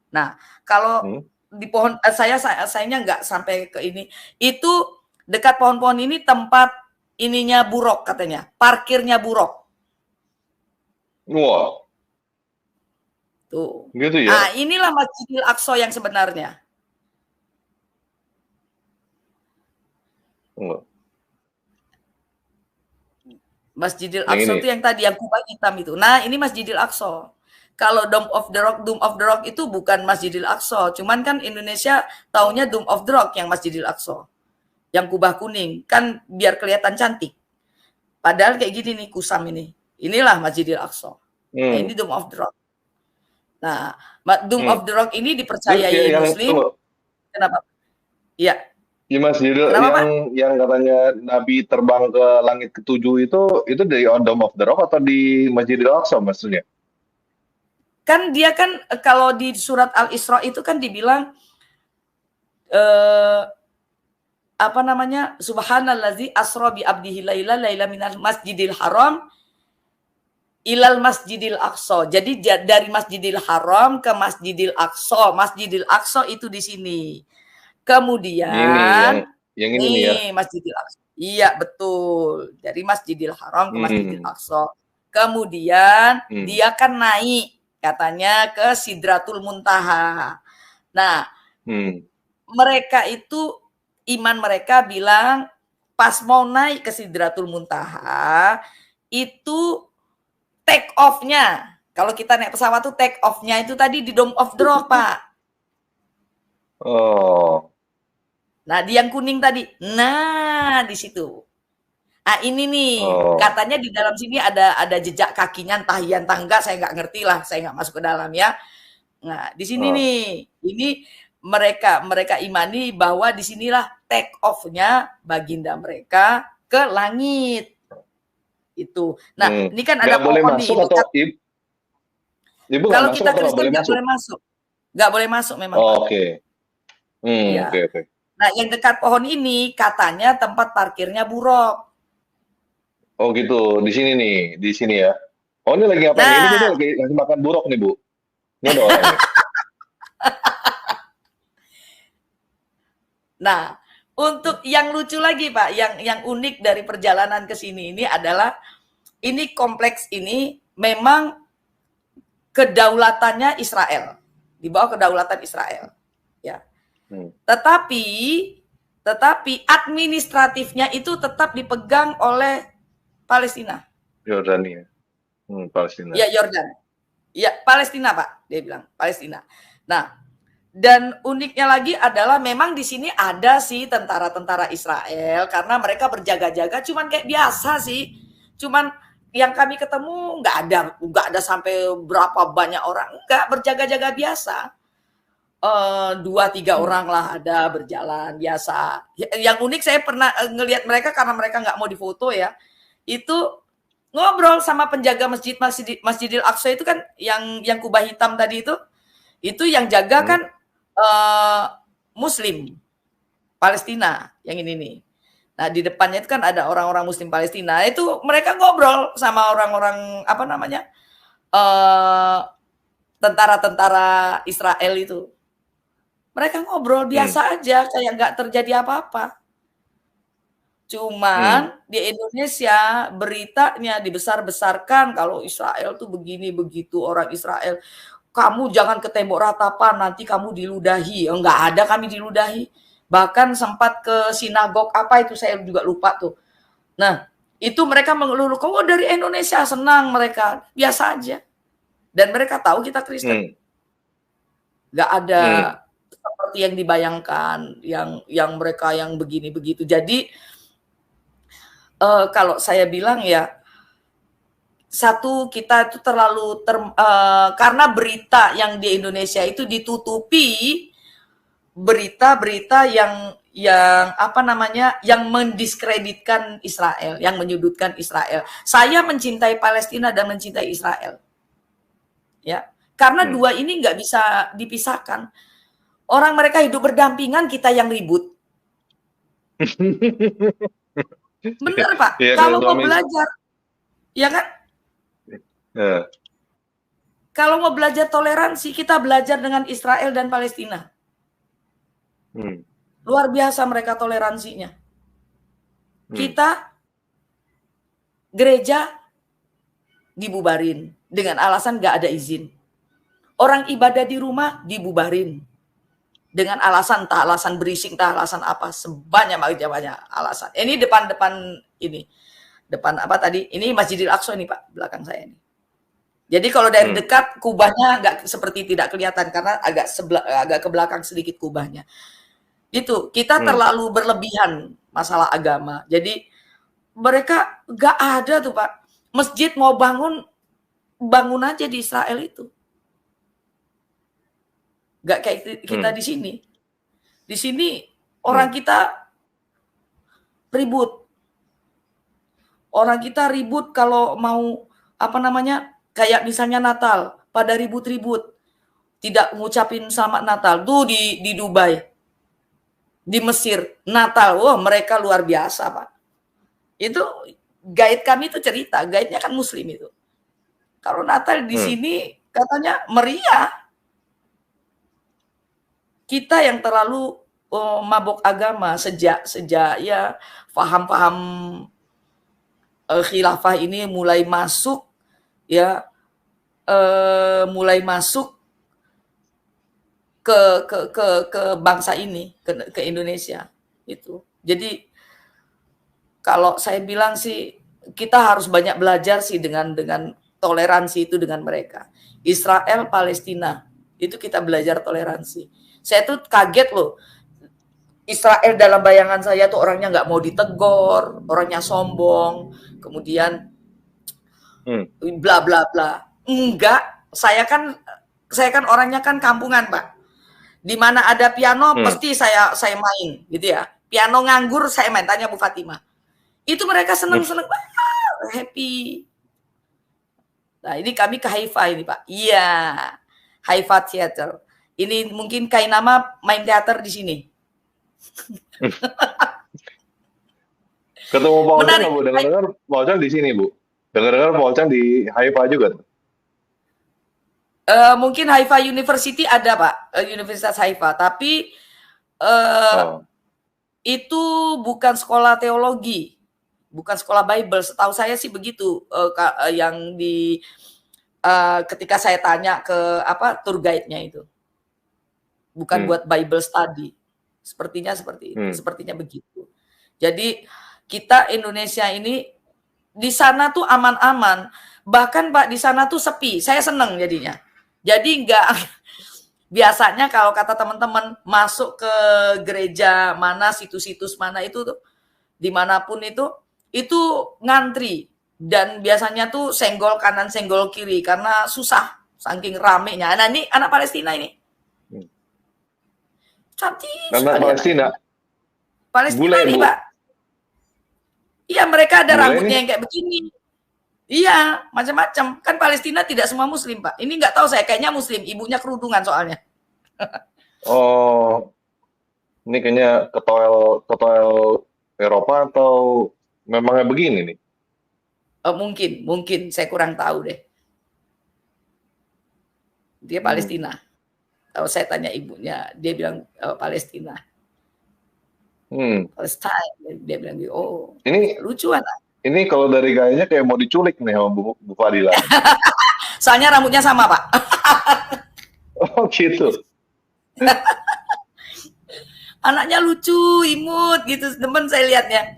Nah, kalau di pohon sayanya nggak sampai ke ini. Itu dekat pohon-pohon ini tempat ininya buruk katanya, parkirnya buruk. Wow. Tuh. Gitu ya. Nah, inilah Masjidil Aqsa yang sebenarnya. Masjidil Yang Aqsa ini. itu yang tadi yang kubah hitam itu. Nah, ini Masjidil Aqsa. Kalau Dome of the Rock itu bukan Masjidil Aqsa. Cuman kan Indonesia taunya Dome of the Rock yang Masjidil Aqsa. Yang kubah kuning. Kan biar kelihatan cantik. Padahal kayak gini nih kusam ini. Inilah Masjidil Aqsa. Nah, ini Dome of the Rock. Nah, Dome of the Rock ini dipercayai Muslim. Kenapa? Ya. Ya Masjidil yang katanya Nabi terbang ke langit ketujuh itu dari Dome of the Rock atau di Masjidil Aqsa maksudnya? Kan dia kan kalau di surat Al-Isra itu kan dibilang apa namanya? Subhanallazi asra bi abdihi laila minal masjidil haram ilal masjidil aqsa. Jadi dari Masjidil Haram ke Masjidil Aqsa. Masjidil Aqsa itu di sini. Kemudian yang ini nih ya. Masjidil Aqsa. Iya, betul. Dari Masjidil Haram ke Masjidil Aqsa. Kemudian dia kan naik katanya ke Sidratul Muntaha. Nah, mereka itu iman mereka bilang pas mau naik ke Sidratul Muntaha itu take off-nya. Kalau kita naik pesawat tuh take off-nya itu tadi di Dome of the Rock, Pak. Oh. Nah, di yang kuning tadi. Nah, di situ. Ah, ini nih, katanya di dalam sini ada jejak kakinya, entah iya entah enggak, saya nggak ngerti lah, saya nggak masuk ke dalam ya. Nah, di sini nih, ini mereka imani bahwa disinilah take off-nya baginda mereka ke langit. Itu. Nah, ini kan ada pohon nih. Ibu kalau kita Kristen nggak boleh masuk. Nggak boleh masuk memang. Oke. Oke. Nah, yang dekat pohon ini katanya tempat parkirnya buruk. Oh gitu, di sini ya. Oh ini lagi apa nih? Ini kita lagi makan buruk nih Bu. Ini ada orang nih. Nah, untuk yang lucu lagi Pak, yang unik dari perjalanan ke sini ini adalah ini kompleks ini memang kedaulatannya Israel, di bawah kedaulatan Israel, ya. Tetapi administratifnya itu tetap dipegang oleh Palestina. Yordania. Palestina. Ya, Yordan. Ya, Palestina, Pak. Dia bilang, Palestina. Nah, dan uniknya lagi adalah memang di sini ada sih tentara-tentara Israel karena mereka berjaga-jaga cuman kayak biasa sih. Cuman yang kami ketemu nggak ada sampai berapa banyak orang, nggak, berjaga-jaga biasa. 2-3 orang lah ada berjalan biasa. Yang unik saya pernah ngelihat mereka karena mereka nggak mau difoto ya. Itu ngobrol sama penjaga Masjidil Aqsa itu kan yang kubah hitam tadi itu yang jaga kan Muslim Palestina yang ini nih. Nah, di depannya itu kan ada orang-orang Muslim Palestina. Itu mereka ngobrol sama orang-orang apa namanya? Tentara-tentara Israel itu. Mereka ngobrol biasa aja kayak nggak terjadi apa-apa. Cuman di Indonesia beritanya dibesar-besarkan kalau Israel tuh begini begitu, orang Israel, kamu jangan ke tembok ratapan nanti kamu diludahi. Enggak ada kami diludahi. Bahkan sempat ke sinagog apa itu saya juga lupa tuh. Nah, itu mereka mengeluh, kok dari Indonesia senang mereka, biasa aja. Dan mereka tahu kita Kristen. Enggak ada seperti yang dibayangkan, yang mereka yang begini begitu. Jadi kalau saya bilang ya, satu kita itu terlalu karena berita yang di Indonesia itu ditutupi berita-berita yang apa namanya, yang mendiskreditkan Israel, yang menyudutkan Israel. Saya mencintai Palestina dan mencintai Israel, ya, karena dua ini nggak bisa dipisahkan. Orang mereka hidup berdampingan, kita yang ribut. Bener Pak, kalau mau belajar, ya kan? Kalau mau belajar toleransi, kita belajar dengan Israel dan Palestina. Luar biasa mereka toleransinya. Kita gereja dibubarin dengan alasan nggak ada izin. Orang ibadah di rumah dibubarin dengan alasan, entah alasan berisik, entah alasan apa, sebanyak alasan. Ini depan ini. Depan apa tadi? Ini Masjidil Aqsa nih Pak, belakang saya nih. Jadi kalau dari dekat kubahnya nggak seperti tidak kelihatan karena agak ke belakang sedikit kubahnya. Itu kita terlalu berlebihan masalah agama. Jadi mereka nggak ada tuh Pak. Masjid mau bangun aja di Israel itu. Nggak kayak kita di sini. Di sini orang kita ribut. Orang kita ribut kalau mau apa namanya, kayak misalnya Natal, pada ribut-ribut. Tidak ngucapin selamat Natal. Tuh di Dubai, di Mesir, Natal. Wah, mereka luar biasa, Pak. Itu guide kami itu cerita, guide-nya kan Muslim itu. Kalau Natal di sini katanya meriah. Kita yang terlalu mabuk agama sejak ya paham-paham khilafah ini mulai masuk ya, mulai masuk ke bangsa ini, ke Indonesia itu. Jadi kalau saya bilang sih kita harus banyak belajar sih dengan toleransi itu dengan mereka. Israel, Palestina itu kita belajar toleransi. Saya tuh kaget loh. Israel dalam bayangan saya tuh orangnya nggak mau ditegur, orangnya sombong, kemudian bla bla bla. Enggak, saya kan orangnya kan kampungan Pak. Di mana ada piano pasti saya main gitu ya. Piano nganggur saya main, tanya Bu Fatimah. Itu mereka seneng-seneng banget, happy. Nah ini kami ke Haifa ini Pak. Iya, Haifa Theater. Ini mungkin Kainama main teater di sini. Ketemu Pak Ocang nggak Bu? Dengar-dengar Pak Ocang di sini Bu. Dengar-dengar Pak Ocang di Haifa juga. Mungkin Haifa University ada Pak, Universitas Haifa. Tapi itu bukan sekolah teologi, bukan sekolah Bible. Setahu saya sih begitu. Yang ketika saya tanya ke tour guide-nya itu, bukan buat Bible study. Sepertinya seperti itu, sepertinya begitu. Jadi kita Indonesia ini di sana tuh aman-aman. Bahkan Pak di sana tuh sepi. Saya seneng jadinya. Jadi enggak, biasanya kalau kata teman-teman masuk ke gereja mana, situs-situs mana itu tuh, dimanapun itu ngantri. Dan biasanya tuh senggol kanan, senggol kiri karena susah, saking ramenya. Nah ini anak Palestina ini. Cantik anak Palestina. Palestina nih Pak. Iya mereka ada rambutnya yang kayak begini. Iya macam-macam. Kan Palestina tidak semua Muslim Pak. Ini nggak tahu saya, kayaknya Muslim. Ibunya kerudungan soalnya. Oh, ini kayaknya ketoel Eropa atau memangnya begini nih? Mungkin saya kurang tahu deh. Dia Palestina. Kalau saya tanya ibunya, dia bilang Palestina. Palestine, dia bilang gitu. Oh, ini lucu anak. Ini kalau dari gayanya kayak mau diculik nih sama Bu Fadila. Soalnya rambutnya sama Pak. Oh gitu. Anaknya lucu, imut gitu, teman saya lihatnya.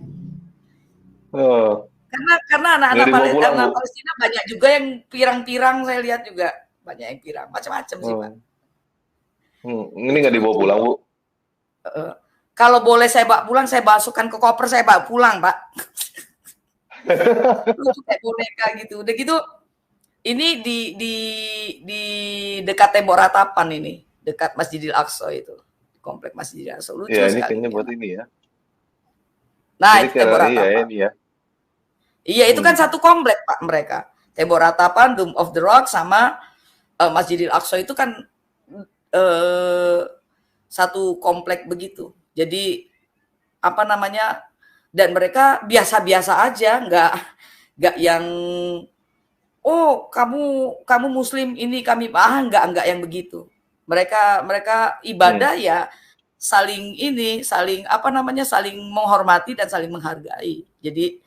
Karena anak-anak Palestina banyak juga yang pirang-pirang, saya lihat juga banyak yang pirang, macam-macam sih Pak. Ini nggak dibawa pulang Bu? Kalau boleh saya bawa pulang, saya masukkan ke koper, saya bawa pulang Pak. Lucu kayak boneka gitu. Udah gitu, ini di dekat tembok ratapan ini, dekat Masjidil Aqsa itu, komplek Masjidil Aqsa. Lucu ya, sekali. Ini kayaknya buat ini ya. Nah itu tembok ratapan. Iya, Iya itu kan satu komplek Pak mereka. Tembok ratapan, Dome of the Rock sama Masjidil Aqsa itu kan satu komplek begitu. Jadi apa namanya? Dan mereka biasa-biasa aja, nggak yang oh kamu Muslim ini kami nggak yang begitu. Mereka ibadah ya saling apa namanya, saling menghormati dan saling menghargai. Jadi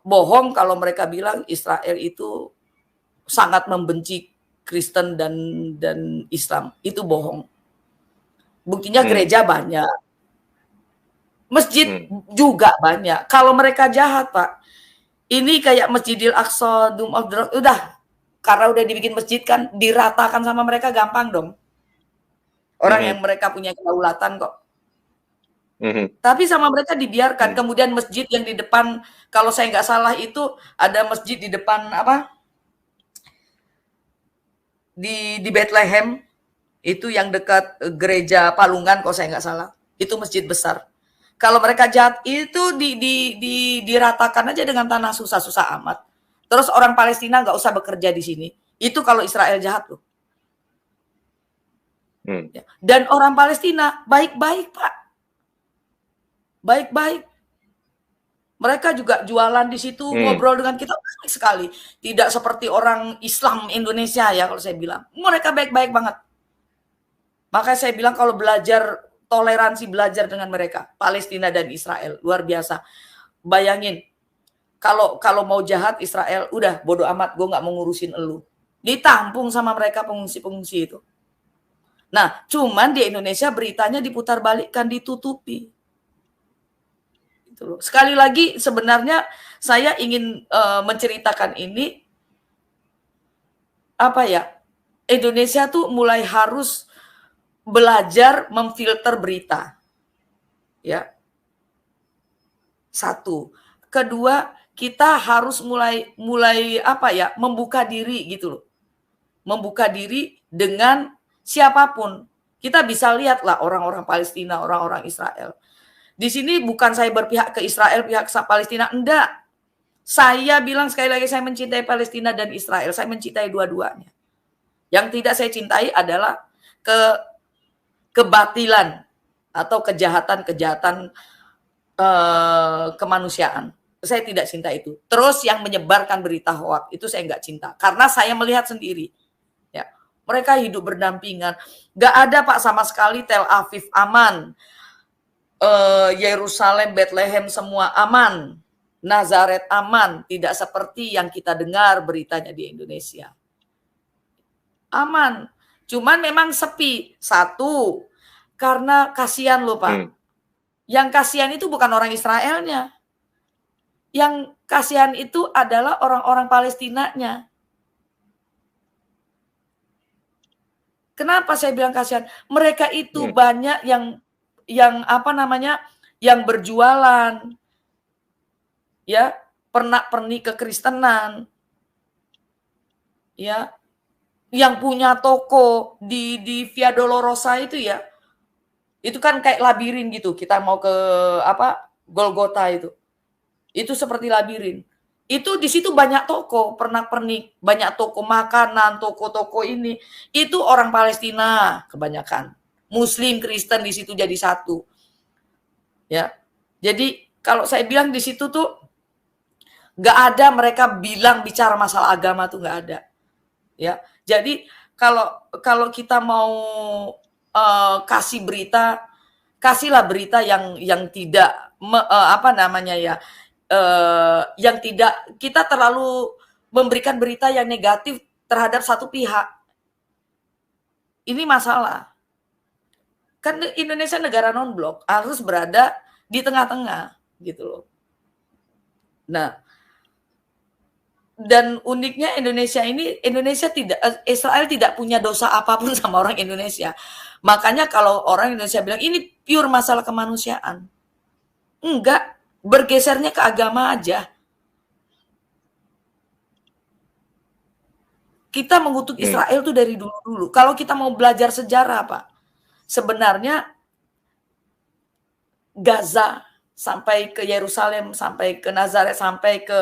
bohong kalau mereka bilang Israel itu sangat membenci Kristen dan Islam. Itu bohong. Buktinya gereja banyak. Masjid juga banyak. Kalau mereka jahat, Pak, ini kayak Masjidil Aqsa, Dome of the Rock, udah, karena udah dibikin masjid kan, diratakan sama mereka gampang dong. Orang yang mereka punya kedaulatan kok. Tapi sama mereka dibiarkan. Kemudian masjid yang di depan, kalau saya nggak salah itu ada masjid di depan apa? Di Bethlehem, itu yang dekat gereja Palungan kalau saya nggak salah. Itu masjid besar. Kalau mereka jahat itu diratakan aja dengan tanah, susah-susah amat. Terus orang Palestina nggak usah bekerja di sini. Itu kalau Israel jahat loh. Dan orang Palestina baik-baik, Pak. Baik-baik. Mereka juga jualan di situ, ngobrol dengan kita baik sekali. Tidak seperti orang Islam Indonesia ya kalau saya bilang. Mereka baik-baik banget. Makanya saya bilang kalau belajar toleransi, belajar dengan mereka, Palestina dan Israel, luar biasa. Bayangin, kalau mau jahat Israel, udah bodo amat, gue nggak mau ngurusin elu. Ditampung sama mereka pengungsi-pengungsi itu. Nah, cuman di Indonesia beritanya diputar balikkan, ditutupi. Gitu loh. Sekali lagi, sebenarnya saya ingin menceritakan ini, apa ya? Indonesia tuh mulai harus belajar memfilter berita. Ya. Satu. Kedua, kita harus mulai apa ya? Membuka diri gitu loh. Membuka diri dengan siapapun. Kita bisa lihatlah orang-orang Palestina, orang-orang Israel. Di sini bukan saya berpihak ke Israel, pihak Palestina, enggak. Saya bilang sekali lagi, saya mencintai Palestina dan Israel. Saya mencintai dua-duanya. Yang tidak saya cintai adalah kebatilan atau kejahatan kemanusiaan. Saya tidak cinta itu. Terus yang menyebarkan berita hoax itu saya nggak cinta. Karena saya melihat sendiri. Ya, mereka hidup berdampingan. Nggak ada Pak sama sekali Tel Aviv aman. Yerusalem, Bethlehem semua aman. Nazaret aman. Tidak seperti yang kita dengar beritanya di Indonesia. Aman. Cuman memang sepi. Satu, karena kasihan loh Pak. Yang kasihan itu bukan orang Israelnya. Yang kasihan itu adalah orang-orang Palestinanya. Kenapa saya bilang kasihan? Mereka itu banyak yang apa namanya, yang berjualan, ya, pernak-pernik kekristenan, ya, yang punya toko di Via Dolorosa itu ya, itu kan kayak labirin gitu. Kita mau ke apa, Golgota itu seperti labirin. Itu di situ banyak toko pernak-pernik, banyak toko makanan, toko-toko ini. Itu orang Palestina kebanyakan. Muslim, Kristen di situ jadi satu. Ya. Jadi kalau saya bilang di situ tuh nggak ada mereka bicara masalah agama tuh nggak ada. Ya. Jadi kalau kita mau kasih berita, kasihlah berita yang tidak apa namanya ya, yang tidak kita terlalu memberikan berita yang negatif terhadap satu pihak. Ini masalah. Kan Indonesia negara non-blok, harus berada di tengah-tengah gitu loh. Nah, dan uniknya Israel tidak punya dosa apapun sama orang Indonesia. Makanya kalau orang Indonesia bilang ini pure masalah kemanusiaan. Enggak, bergesernya ke agama aja. Kita mengutuk Israel tuh dari dulu-dulu. Kalau kita mau belajar sejarah, Pak, sebenarnya Gaza sampai ke Yerusalem, sampai ke Nazaret, sampai ke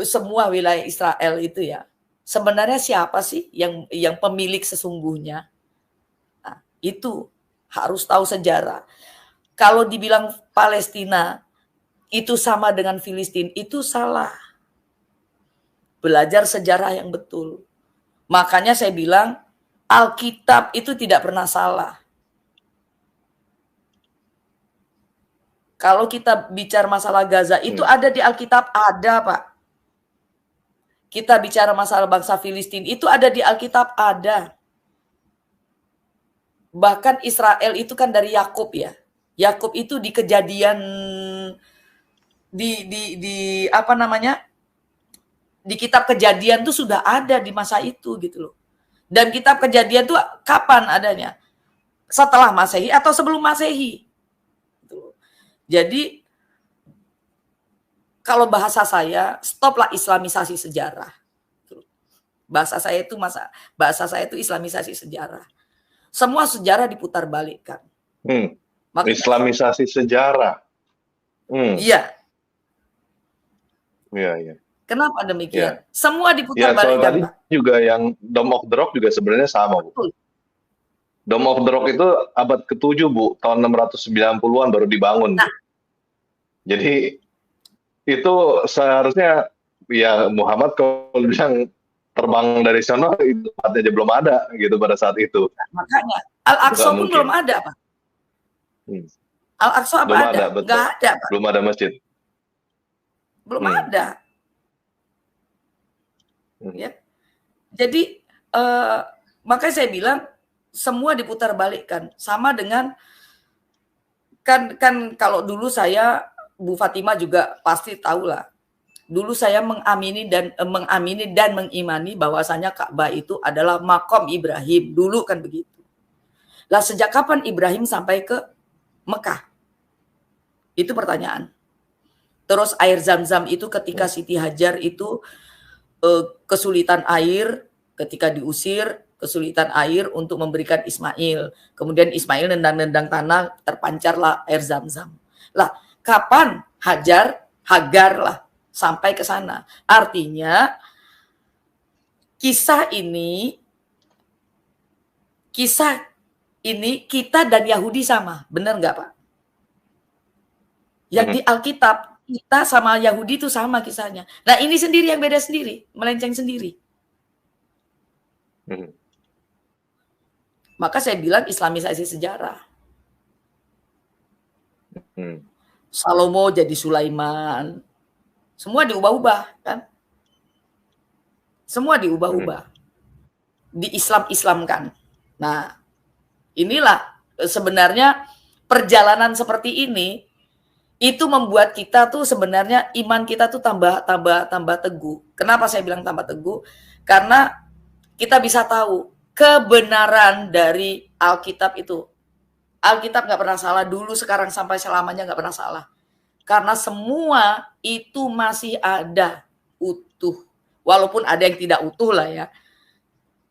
semua wilayah Israel itu ya. Sebenarnya siapa sih yang pemilik sesungguhnya? Nah, itu harus tahu sejarah. Kalau dibilang Palestina itu sama dengan Filistin, itu salah. Belajar sejarah yang betul. Makanya saya bilang Alkitab itu tidak pernah salah. Kalau kita bicara masalah Gaza, itu ada di Alkitab, ada Pak. Kita bicara masalah bangsa Filistin, itu ada di Alkitab, ada. Bahkan Israel itu kan dari Yakub ya. Yakub itu di kejadian di apa namanya? Di kitab Kejadian tuh sudah ada di masa itu gitu loh. Dan kitab Kejadian tuh kapan adanya? Setelah Masehi atau sebelum Masehi? Gitu loh. Jadi kalau bahasa saya, stoplah islamisasi sejarah. Bahasa saya itu islamisasi sejarah. Semua sejarah diputar balikkan. Islamisasi sejarah. Iya. Iya. Kenapa demikian? Semua diputar balikkan. Tadi Pak. Juga yang Dome of the Rock juga sebenarnya sama, Bu. Betul. Dome of the Rock itu abad ke-7, Bu. Tahun 690-an baru dibangun. Nah. Jadi itu seharusnya ya Muhammad kalau bilang terbang dari sana itu aja belum ada gitu pada saat itu. Makanya Al-Aqsa pun belum ada, Pak. Al-Aqsa apa ada? Nggak ada, Pak. Belum ada masjid. Belum ada. Ya. Jadi makanya saya bilang semua diputar balikkan. Sama dengan kan kalau dulu saya, Bu Fatimah juga pasti tahu lah. Dulu saya mengamini dan mengimani bahwasanya Ka'bah itu adalah makom Ibrahim. Dulu kan begitu. Lah sejak kapan Ibrahim sampai ke Mekah? Itu pertanyaan. Terus air Zam-Zam itu ketika Siti Hajar itu kesulitan air, ketika diusir, kesulitan air untuk memberikan Ismail. Kemudian Ismail nendang-nendang tanah, terpancarlah air Zam-Zam. Lah, kapan Hagar lah sampai ke sana? Artinya kisah ini kita dan Yahudi sama, benar nggak Pak? Yang di Alkitab kita sama Yahudi itu sama kisahnya. Nah ini sendiri yang beda sendiri, melenceng sendiri. Maka saya bilang islamisasi sejarah. Salomo jadi Sulaiman, semua diubah-ubah kan? Semua diubah-ubah, diislam-islamkan. Nah inilah sebenarnya perjalanan seperti ini. Itu membuat kita tuh sebenarnya iman kita tuh tambah teguh. Kenapa saya bilang tambah teguh? Karena kita bisa tahu kebenaran dari Alkitab itu. Alkitab nggak pernah salah dulu, sekarang sampai selamanya nggak pernah salah. Karena semua itu masih ada utuh. Walaupun ada yang tidak utuh lah ya.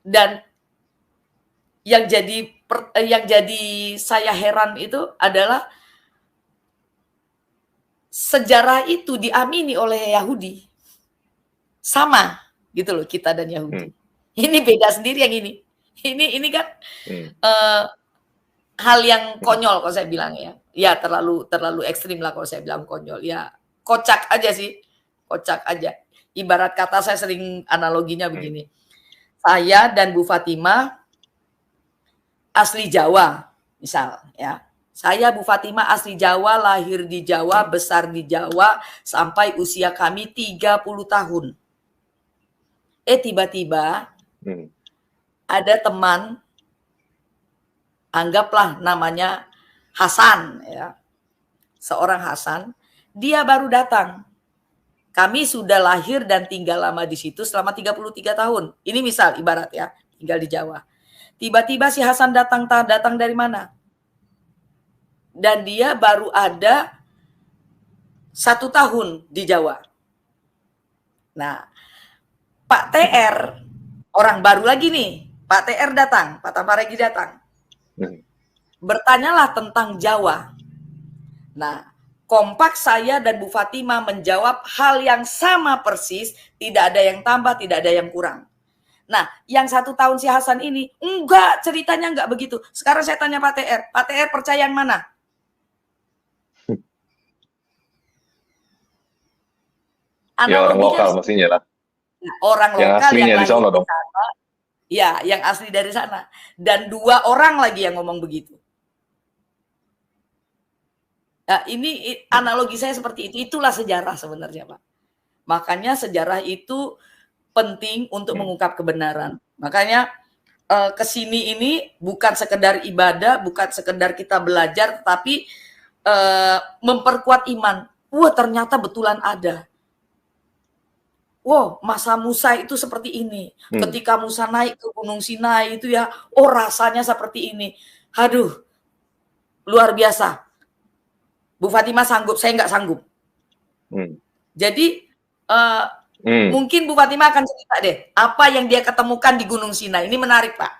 Dan yang jadi saya heran itu adalah sejarah itu diamini oleh Yahudi. Sama gitu loh kita dan Yahudi. Ini beda sendiri yang ini. Ini kan hal yang konyol kalau saya bilang ya. Ya terlalu ekstrim lah kalau saya bilang konyol. Ya kocak aja sih. Kocak aja. Ibarat kata saya sering analoginya begini. Saya dan Bu Fatimah asli Jawa misal ya. Saya Bu Fatimah asli Jawa, lahir di Jawa, besar di Jawa, sampai usia kami 30 tahun. Tiba-tiba ada teman, anggaplah namanya Hasan, ya. Seorang Hasan, dia baru datang. Kami sudah lahir dan tinggal lama di situ selama 33 tahun. Ini misal, ibarat ya, tinggal di Jawa. Tiba-tiba si Hasan datang dari mana? Dan dia baru ada 1 tahun di Jawa. Nah, Pak TR, orang baru lagi nih, Pak TR datang, Pak Tamaregi datang. Bertanyalah tentang Jawa. Nah, kompak saya dan Bu Fatimah menjawab hal yang sama persis, tidak ada yang tambah, tidak ada yang kurang. Nah, yang 1 tahun si Hasan ini, enggak, ceritanya enggak begitu. Sekarang saya tanya Pak TR percaya yang mana? Ya orang lokal mestinya lah. Orang lokal yang lahir di sana dong. Ya, yang asli dari sana. Dan 2 orang lagi yang ngomong begitu. Nah, ini analogi saya seperti itu. Itulah sejarah sebenarnya, Pak. Makanya sejarah itu penting untuk mengungkap kebenaran. Makanya kesini ini bukan sekedar ibadah, bukan sekedar kita belajar, tapi memperkuat iman. Wah, ternyata betulan ada. Wow, masa Musa itu seperti ini. Ketika Musa naik ke Gunung Sinai itu ya, oh rasanya seperti ini. Aduh, luar biasa. Bu Fatima sanggup, saya nggak sanggup. Jadi mungkin Bu Fatima akan cerita deh, apa yang dia ketemukan di Gunung Sinai. Ini menarik, Pak.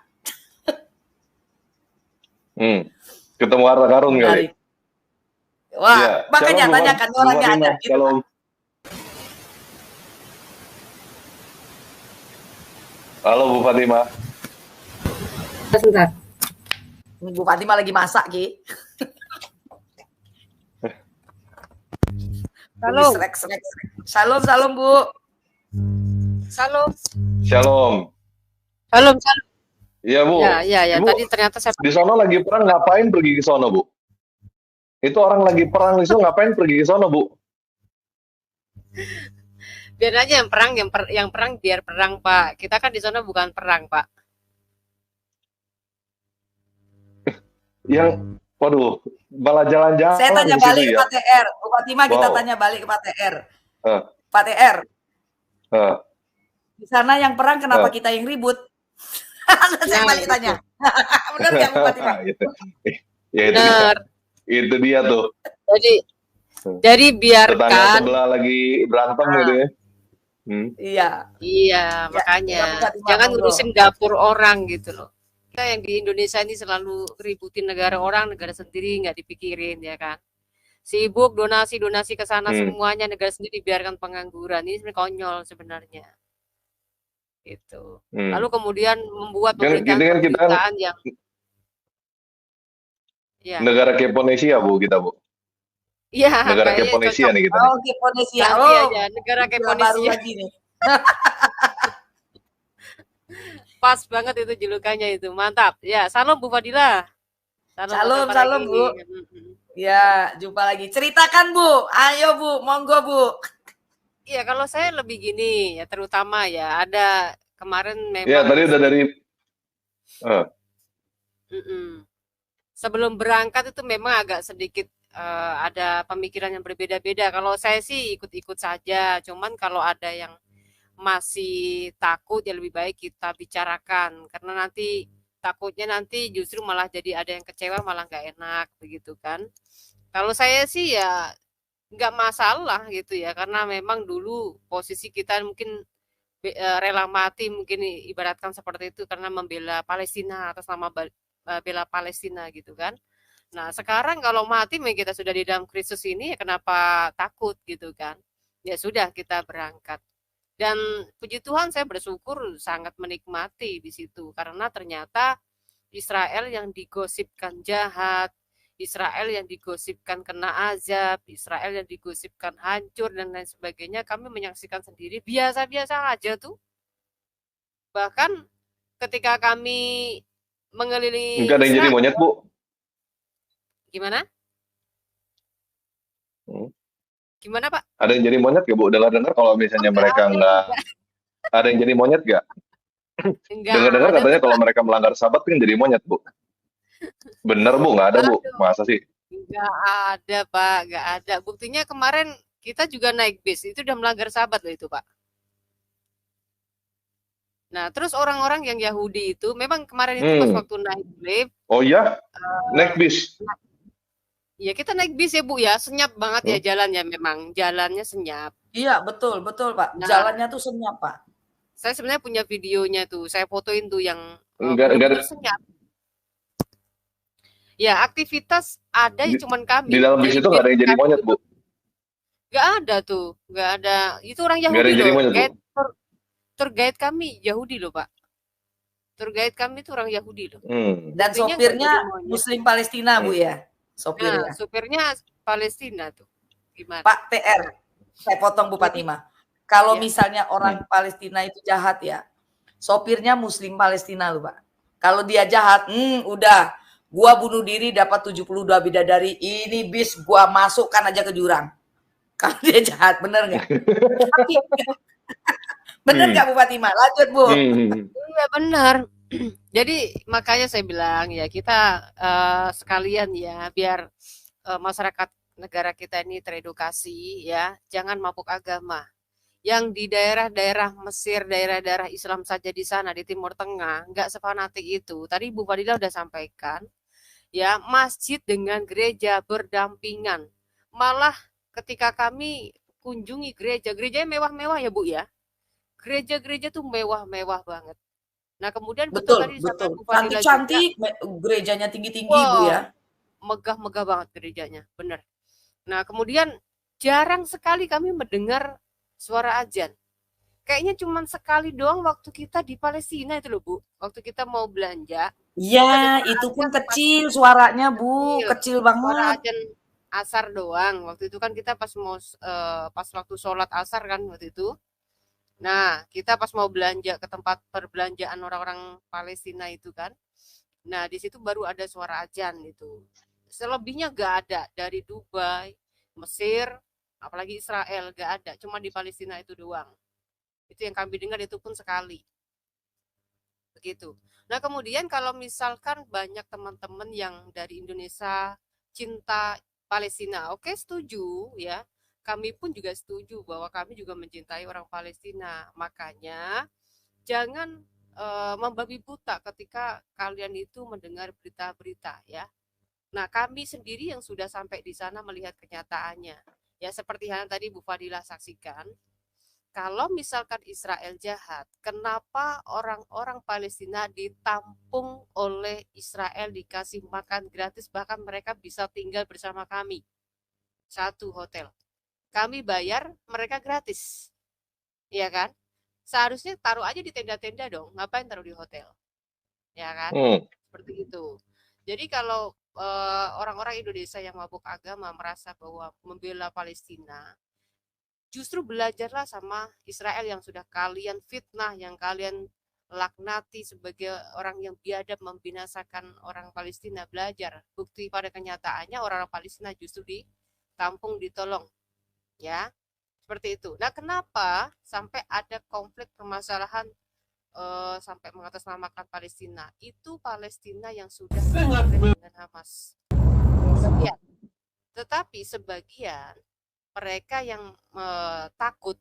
Ketemu harta karun kali. Wah, ya, makanya tanyakan orangnya ada. Shalom. Halo Bu Fatima. Sebentar. Bu Fatima lagi masak, Ki. Salam. Salam, salam Bu. Salam. Shalom. Salam, salam. Iya Bu. Ya. Bu, tadi ternyata saya di sono lagi perang, ngapain pergi ke sono Bu? Itu orang lagi perang di sono, ngapain pergi ke sono Bu? Biar aja yang perang biar perang Pak. Kita kan di sana bukan perang Pak. Yang, waduh, malah jalan-jalan. Saya tanya balik ke Pak TR, Bu Fatima kita tanya balik ke Pak TR. Pak TR. Di sana yang perang kenapa kita yang ribut? Saya balik tanya. Benar nggak Bu Fatima? Ya, itu dia tuh. Jadi biarkan. Tetangga sebelah lagi berantem gitu ya. Iya, makanya jangan ngurusin dapur orang gitu loh. Kita yang di Indonesia ini selalu ributin negara orang, negara sendiri nggak dipikirin ya kan. Sibuk donasi ke sana semuanya, negara sendiri dibiarkan pengangguran. Ini sebenarnya konyol sebenarnya. Gitu. Lalu kemudian membuat pemberitaan yang negara Keponesia Bu kita Bu. Iya, negara Keponesia nih kita. Oh, Keponesia. Ya, negara Keponesia. Lagi nih. Pas banget itu julukannya itu. Mantap. Ya, salam Bu Fadila. Salam Bu. Ya, jumpa lagi. Ceritakan Bu. Ayo Bu, monggo Bu. Iya, kalau saya lebih gini ya, terutama ya ada kemarin memang. Ya, tadi udah dari sebelum berangkat itu memang agak sedikit ada pemikiran yang berbeda-beda. Kalau saya sih ikut-ikut saja. Cuman kalau ada yang masih takut ya lebih baik kita bicarakan. Karena takutnya nanti justru malah jadi ada yang kecewa, malah nggak enak begitu kan. Kalau saya sih ya nggak masalah gitu ya. Karena memang dulu posisi kita mungkin rela mati, mungkin ibaratkan seperti itu karena membela Palestina atas nama bela Palestina gitu kan. Nah sekarang kalau mati kita sudah di dalam Kristus ini ya kenapa takut gitu kan. Ya sudah kita berangkat. Dan puji Tuhan saya bersyukur sangat menikmati di situ. Karena ternyata Israel yang digosipkan jahat, Israel yang digosipkan kena azab, Israel yang digosipkan hancur dan lain sebagainya, kami menyaksikan sendiri biasa-biasa aja tuh. Bahkan ketika kami mengelilingi enggak ada yang jadi monyet Bu. Gimana? Gimana Pak? Ada yang jadi monyet gak Bu? Dengar-dengar kalau misalnya mereka nggak ada yang jadi monyet gak? Dengar-dengar katanya kalau mereka melanggar sabat kan jadi monyet Bu. Bener Bu, nggak ada Bu. Masa sih? Nggak ada Pak, nggak ada. Buktinya kemarin kita juga naik bis, itu udah melanggar sabat loh itu Pak. Nah, terus orang-orang yang Yahudi itu memang kemarin itu pas waktu naik lift. Oh ya? Naik bis? Ya kita naik bis ya Bu ya, senyap banget ya jalannya, memang jalannya senyap. Iya betul Pak, jalannya tuh senyap Pak. Saya sebenarnya punya videonya tuh, saya fotoin tuh yang enggak senyap. Ya aktivitas ada cuman kami. Di dalam bis itu nggak ada yang jadi monyet Bu? Nggak ada tuh, nggak ada. Itu orang Yahudi nggak ada yang jadi monyet, loh. Tour guide kami Yahudi loh Pak. Tour guide kami itu orang Yahudi loh. Dan sopirnya Muslim Palestina Bu ya? Sopirnya. Nah, sopirnya Palestina tuh. Gimana? Pak TR, saya potong Bu Fatima. Kalau misalnya orang Palestina itu jahat ya, sopirnya Muslim Palestina loh Pak. Kalau dia jahat, udah, gua bunuh diri dapat 72 bidadari, ini bis gua masukkan aja ke jurang. Kalau dia jahat, bener nggak? Bener nggak Bu Fatima? Lanjut Bu. Iya benar. Jadi makanya saya bilang ya kita sekalian ya biar masyarakat negara kita ini teredukasi ya, jangan mabuk agama. Yang di daerah-daerah Mesir, daerah-daerah Islam saja di sana di Timur Tengah, nggak sefanatik itu. Tadi Bu Fadila udah sampaikan, ya masjid dengan gereja berdampingan. Malah ketika kami kunjungi gerejanya mewah-mewah ya Bu ya. Gereja-gereja tuh mewah-mewah banget. Nah kemudian betul tadi disampaikan Bu Fadila juga, cantik-cantik, gerejanya tinggi-tinggi Bu ya. Megah-megah banget gerejanya, bener. Nah kemudian jarang sekali kami mendengar suara azan. Kayaknya cuma sekali doang waktu kita di Palestina itu loh Bu. Waktu kita mau belanja. Iya, itu pun kecil suaranya Bu, kecil banget. Suara azan asar doang. Waktu itu kan kita pas mau pas waktu sholat asar kan waktu itu. Nah, kita pas mau belanja ke tempat perbelanjaan orang-orang Palestina itu kan. Nah, di situ baru ada suara azan itu. Selebihnya gak ada dari Dubai, Mesir, apalagi Israel gak ada. Cuma di Palestina itu doang. Itu yang kami dengar itu pun sekali. Begitu. Nah, kemudian kalau misalkan banyak teman-teman yang dari Indonesia cinta Palestina, oke setuju ya. Kami pun juga setuju bahwa kami juga mencintai orang Palestina. Makanya jangan membabi buta ketika kalian itu mendengar berita-berita ya. Nah, kami sendiri yang sudah sampai di sana melihat kenyataannya. Ya seperti yang tadi Bu Fadila saksikan. Kalau misalkan Israel jahat, kenapa orang-orang Palestina ditampung oleh Israel, dikasih makan gratis, bahkan mereka bisa tinggal bersama kami. Satu hotel. Kami bayar, mereka gratis. Iya kan? Seharusnya taruh aja di tenda-tenda dong. Ngapain taruh di hotel? Ya kan? Seperti itu. Jadi kalau orang-orang Indonesia yang mabuk agama merasa bahwa membela Palestina, justru belajarlah sama Israel yang sudah kalian fitnah, yang kalian laknati sebagai orang yang biadab membinasakan orang Palestina. Belajar. Bukti pada kenyataannya orang-orang Palestina justru ditampung, ditolong. Ya, seperti itu. Nah, kenapa sampai ada konflik permasalahan sampai mengatasnamakan Palestina? Itu Palestina yang sudah konflik dengan Hamas. Sebagian. Tetapi sebagian mereka yang takut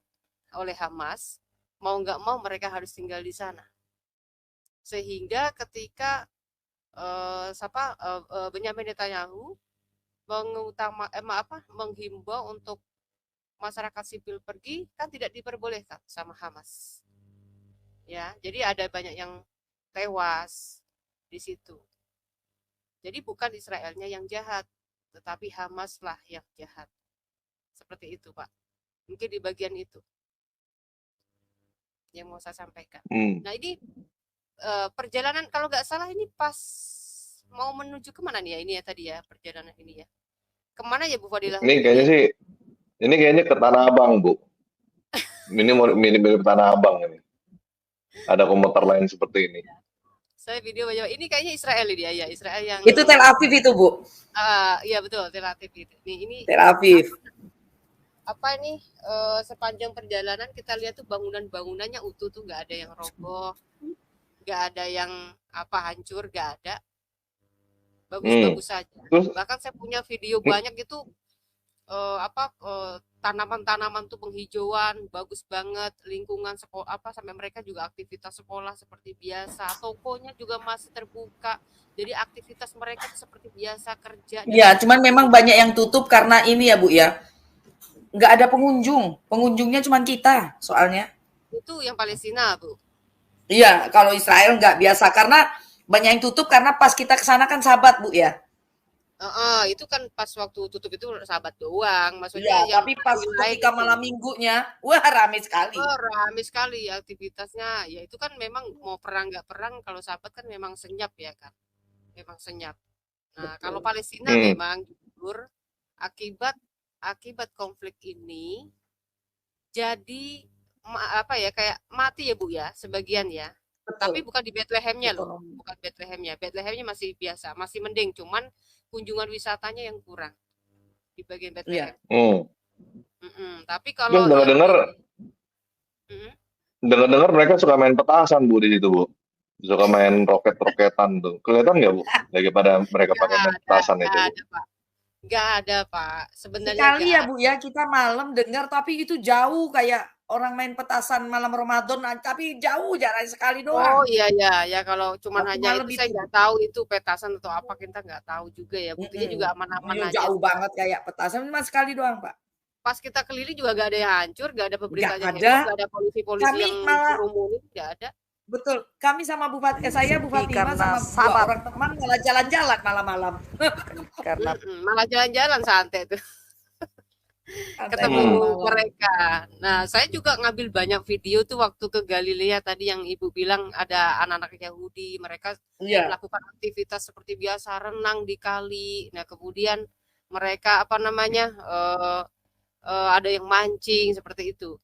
oleh Hamas, mau nggak mau mereka harus tinggal di sana. Sehingga ketika Benyamin Netanyahu menghimbau untuk masyarakat sipil pergi, kan tidak diperbolehkan sama Hamas. Ya, jadi ada banyak yang tewas di situ. Jadi bukan Israelnya yang jahat, tetapi Hamas lah yang jahat. Seperti itu, Pak. Mungkin di bagian itu yang mau saya sampaikan. Nah, ini perjalanan kalau nggak salah ini pas mau menuju kemana nih ya ini ya tadi ya perjalanan ini ya. Kemana ya Bu Fadila? Ini kayaknya sih ini kayaknya ke Tanah Abang, Bu. Ini mirip Tanah Abang ini. Ada komuter lain seperti ini. Saya video banyak. Ini kayaknya Israel ini ya, Israel yang. Itu Tel Aviv itu, Bu. Iya betul, Tel Aviv itu. Ini Tel Aviv. Apa nih sepanjang perjalanan kita lihat tuh bangunan-bangunannya utuh tuh, nggak ada yang roboh, nggak ada yang hancur, nggak ada. Bagus-bagus saja. Bahkan saya punya video banyak itu tanaman-tanaman tuh penghijauan bagus banget, lingkungan sekolah sampai mereka juga aktivitas sekolah seperti biasa, tokonya juga masih terbuka, jadi aktivitas mereka seperti biasa kerja. Ya, cuman memang banyak yang tutup karena ini ya Bu ya, nggak ada pengunjungnya cuma kita soalnya. Itu yang Palestina Bu. Iya, kalau Israel nggak biasa karena banyak yang tutup karena pas kita kesana kan Sabat Bu ya. Itu kan pas waktu tutup itu Sabat doang, maksudnya ya, tapi pas ketika malam minggunya, wah rame sekali. Rame sekali aktivitasnya. Ya itu kan memang mau perang nggak perang, kalau Sabat kan memang senyap ya kan, memang senyap. Nah kalau Palestina memang jujur akibat konflik ini jadi kayak mati ya Bu ya sebagian ya. Betul. Tapi bukan di Bethlehemnya loh, bukan Bethlehemnya. Bethlehemnya masih biasa, masih mending, cuman kunjungan wisatanya yang kurang di bagian Bethlehem. Tapi kalau dengar mereka suka main petasan Bu di situ Bu, suka main roket-roketan tuh, kelihatan nggak Bu? Daripada mereka pakai main petasan itu. Ada Pak. Nggak ada, Pak. Sebenarnya Sekali nggak ya ada. Bu ya, kita malam dengar tapi itu jauh kayak orang main petasan malam Ramadan, tapi jauh jaraknya sekali Oh, doang. iya, iya. Ya kalau cuman Waktu hanya malam itu saya itu. nggak tahu itu petasan atau apa, kita nggak tahu juga ya. Buktinya juga aman-aman Iya aja jauh sih, Pak. banget kayak petasan, cuma sekali doang Pak. Pas kita keliling juga nggak ada yang hancur, nggak ada Nggak pemberitahuan yang ada, heboh, nggak ada polisi-polisi kami yang malah ngerumunin, nggak ada. betul, kami sama saya Bu Sepi Fatimah karena sama 2 sabar, orang teman malah jalan-jalan malam-malam. karena Malah jalan-jalan santai tuh. Santai Ketemu malam-malam. mereka. Nah, saya juga ngambil banyak video tuh waktu ke Galilea tadi yang Ibu bilang ada anak-anak Yahudi, mereka Iya, melakukan aktivitas seperti biasa, renang di kali. Nah, kemudian mereka apa namanya? Ada yang mancing seperti itu,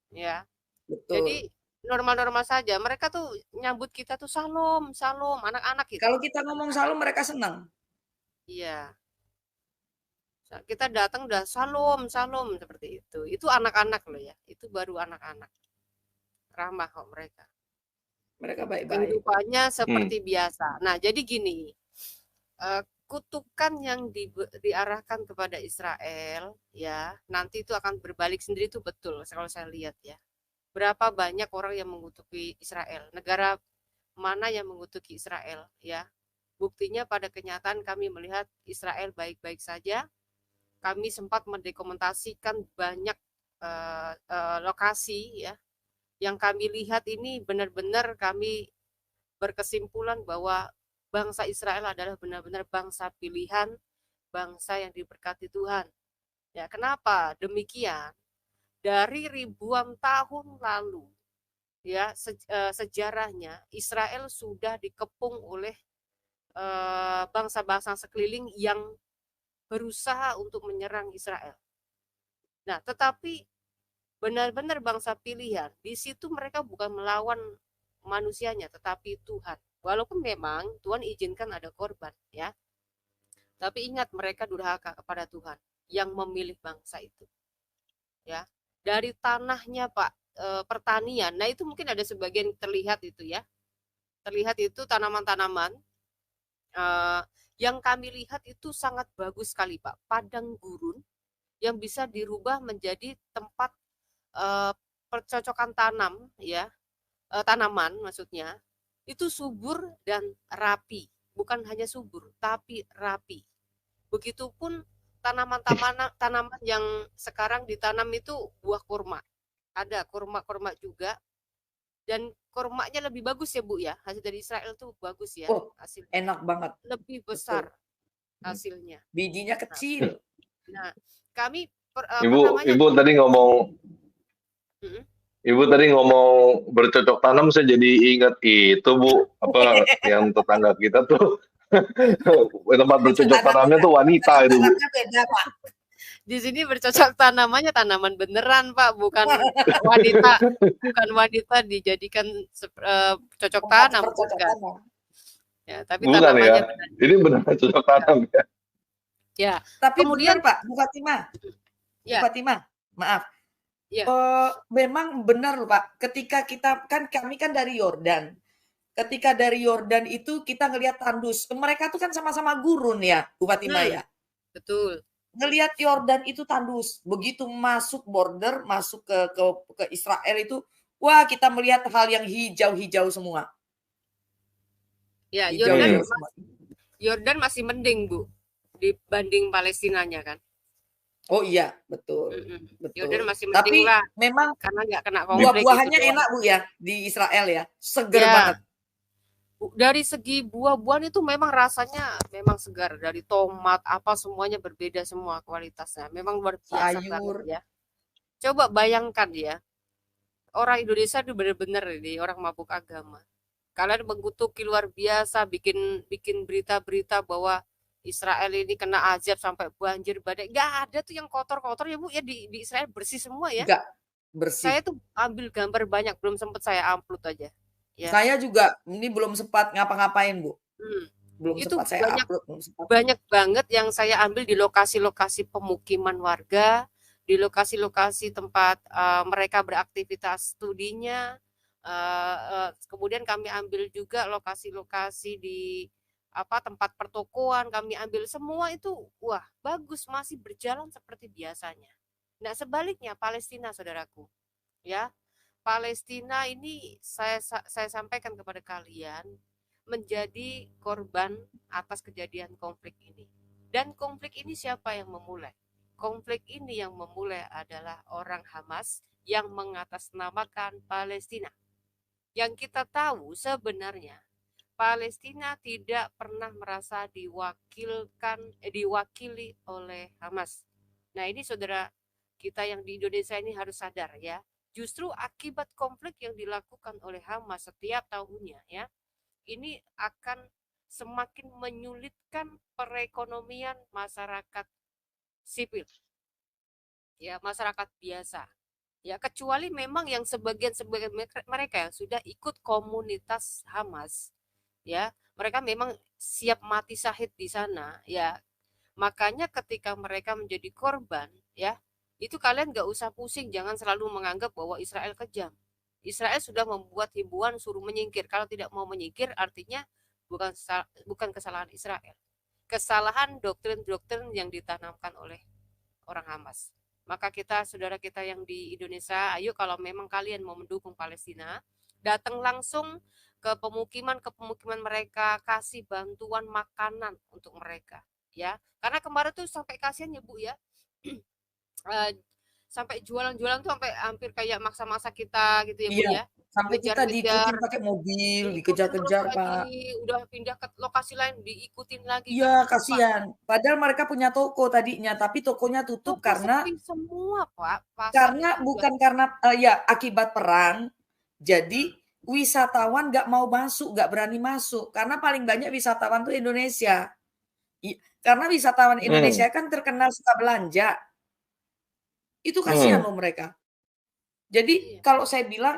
ya. betul. Jadi normal-normal saja. Mereka tuh nyambut kita tuh salam, salam, anak-anak itu. Kalau kita ngomong salam mereka senang. Iya. Kita datang udah salam, salam seperti itu. Itu anak-anak loh ya. Itu baru anak-anak. Ramah kok mereka. Mereka baik-baik. Kehidupannya seperti biasa. Nah, jadi gini, kutukan yang diarahkan kepada Israel, ya, nanti itu akan berbalik sendiri itu betul. Kalau saya lihat ya, berapa banyak orang yang mengutuki Israel? Negara mana yang mengutuki Israel? Ya, buktinya pada kenyataan kami melihat Israel baik-baik saja. Kami sempat mendokumentasikan banyak lokasi ya yang kami lihat ini benar-benar kami berkesimpulan bahwa bangsa Israel adalah benar-benar bangsa pilihan, bangsa yang diberkati Tuhan. Ya, kenapa demikian? Dari ribuan tahun lalu, ya sejarahnya Israel sudah dikepung oleh bangsa-bangsa sekeliling yang berusaha untuk menyerang Israel. Nah, tetapi benar-benar bangsa pilihan, di situ mereka bukan melawan manusianya, tetapi Tuhan. Walaupun memang Tuhan izinkan ada korban, ya. Tapi ingat mereka durhaka kepada Tuhan yang memilih bangsa itu. Ya. Dari tanahnya, Pak, pertanian. Nah, itu mungkin ada sebagian terlihat itu ya. Terlihat itu tanaman-tanaman yang kami lihat itu sangat bagus sekali, Pak. Padang gurun yang bisa dirubah menjadi tempat percocokan tanam, ya, tanaman maksudnya, itu subur dan rapi. Bukan hanya subur, tapi rapi. Begitupun tanaman yang sekarang ditanam itu buah kurma. Ada kurma-kurma juga. Dan kurmanya lebih bagus ya Bu ya. Hasil dari Israel tuh bagus ya. Oh, hasilnya. enak banget. Lebih besar hasilnya. Bijinya kecil. Nah, kami Ibu tadi ngomong Ibu tadi ngomong bercocok tanam, saya jadi ingat itu Bu, apa yang tetangga kita tuh tempat bercocok tanamnya tuh wanita itu Bu. Beda, Pak. Di sini bercocok tanamannya tanaman beneran Pak, bukan wanita dijadikan cocok tanam, bukan. Ya, tapi bukan tanamannya ya. Ini benar cocok tanam ya. Ya. Tapi kemudian benar Pak, Bu Fatimah. Ya. Bu Fatimah, maaf. Ya. Memang benar loh Pak. Ketika kami kan dari Yordan. Ketika dari Yordan itu kita ngelihat tandus. Mereka tuh kan sama-sama gurun ya, Bu Fatimah ya. Betul. Ngelihat Yordan itu tandus. Begitu masuk border, masuk ke Israel itu, wah kita melihat hal yang hijau-hijau semua. Ya, Hijau-hijau Yordan masih mending Bu dibanding Palestinanya kan. Oh iya, betul. Yordan masih mending lah. Memang karena nggak kena konflik. Buah-buahannya enak Bu ya di Israel ya, seger banget. Dari segi buah-buahan itu memang rasanya memang segar, dari tomat apa semuanya berbeda semua kualitasnya. Memang luar biasa banget ya. Coba bayangkan ya. Orang Indonesia itu benar-benar ini orang mabuk agama. Kalian mengutuki luar biasa, bikin berita-berita bahwa Israel ini kena azab sampai banjir badai. Nggak ada tuh yang kotor-kotor ya Bu ya, di Israel bersih semua ya. Nggak, bersih. Saya tuh ambil gambar banyak, belum sempat saya upload aja. Ya. Saya juga ini belum sempat ngapa-ngapain Bu. Belum itu sempat saya upload. Banyak banget yang saya ambil di lokasi-lokasi pemukiman warga, di lokasi-lokasi tempat mereka beraktivitas studinya. Kemudian kami ambil juga lokasi-lokasi di tempat pertokoan kami ambil semua itu, wah bagus, masih berjalan seperti biasanya. Nah sebaliknya Palestina saudaraku, ya Palestina ini saya sampaikan kepada kalian menjadi korban atas kejadian konflik ini. Dan konflik ini siapa yang memulai? Konflik ini yang memulai adalah orang Hamas yang mengatasnamakan Palestina. Yang kita tahu sebenarnya Palestina tidak pernah merasa diwakili oleh Hamas. Nah, ini saudara kita yang di Indonesia ini harus sadar ya. Justru akibat konflik yang dilakukan oleh Hamas setiap tahunnya ya, ini akan semakin menyulitkan perekonomian masyarakat sipil. Ya, masyarakat biasa. Ya, kecuali memang yang sebagian mereka yang sudah ikut komunitas Hamas, ya mereka memang siap mati syahid di sana ya, makanya ketika mereka menjadi korban ya, itu kalian gak usah pusing, jangan selalu menganggap bahwa Israel kejam. Israel sudah membuat himbauan suruh menyingkir. Kalau tidak mau menyingkir artinya bukan kesalahan Israel, kesalahan doktrin-doktrin yang ditanamkan oleh orang Hamas. Maka kita, saudara kita yang di Indonesia, ayo kalau memang kalian mau mendukung Palestina, datang langsung ke pemukiman mereka, kasih bantuan makanan untuk mereka ya, karena kemarin tuh sampai kasihan ya Bu ya, sampai jualan-jualan tuh sampai hampir kayak maksa-maksa kita gitu ya Bu Iya, ya, sampai kita ngejar-ngejar, diikutin pakai mobil, diikutin terus dikejar-kejar, lagi, Pak. udah pindah ke lokasi lain diikutin lagi kan, Iya, Pak. kasihan. Padahal mereka punya toko tadinya, tapi tokonya tutup Toko karena sepi semua Pak, pasarnya tuh udah bukan karena ya akibat perang. Jadi wisatawan nggak mau masuk, nggak berani masuk karena paling banyak wisatawan tuh Indonesia. Karena wisatawan Indonesia kan terkenal suka belanja. Itu kasihan loh mereka. Jadi kalau saya bilang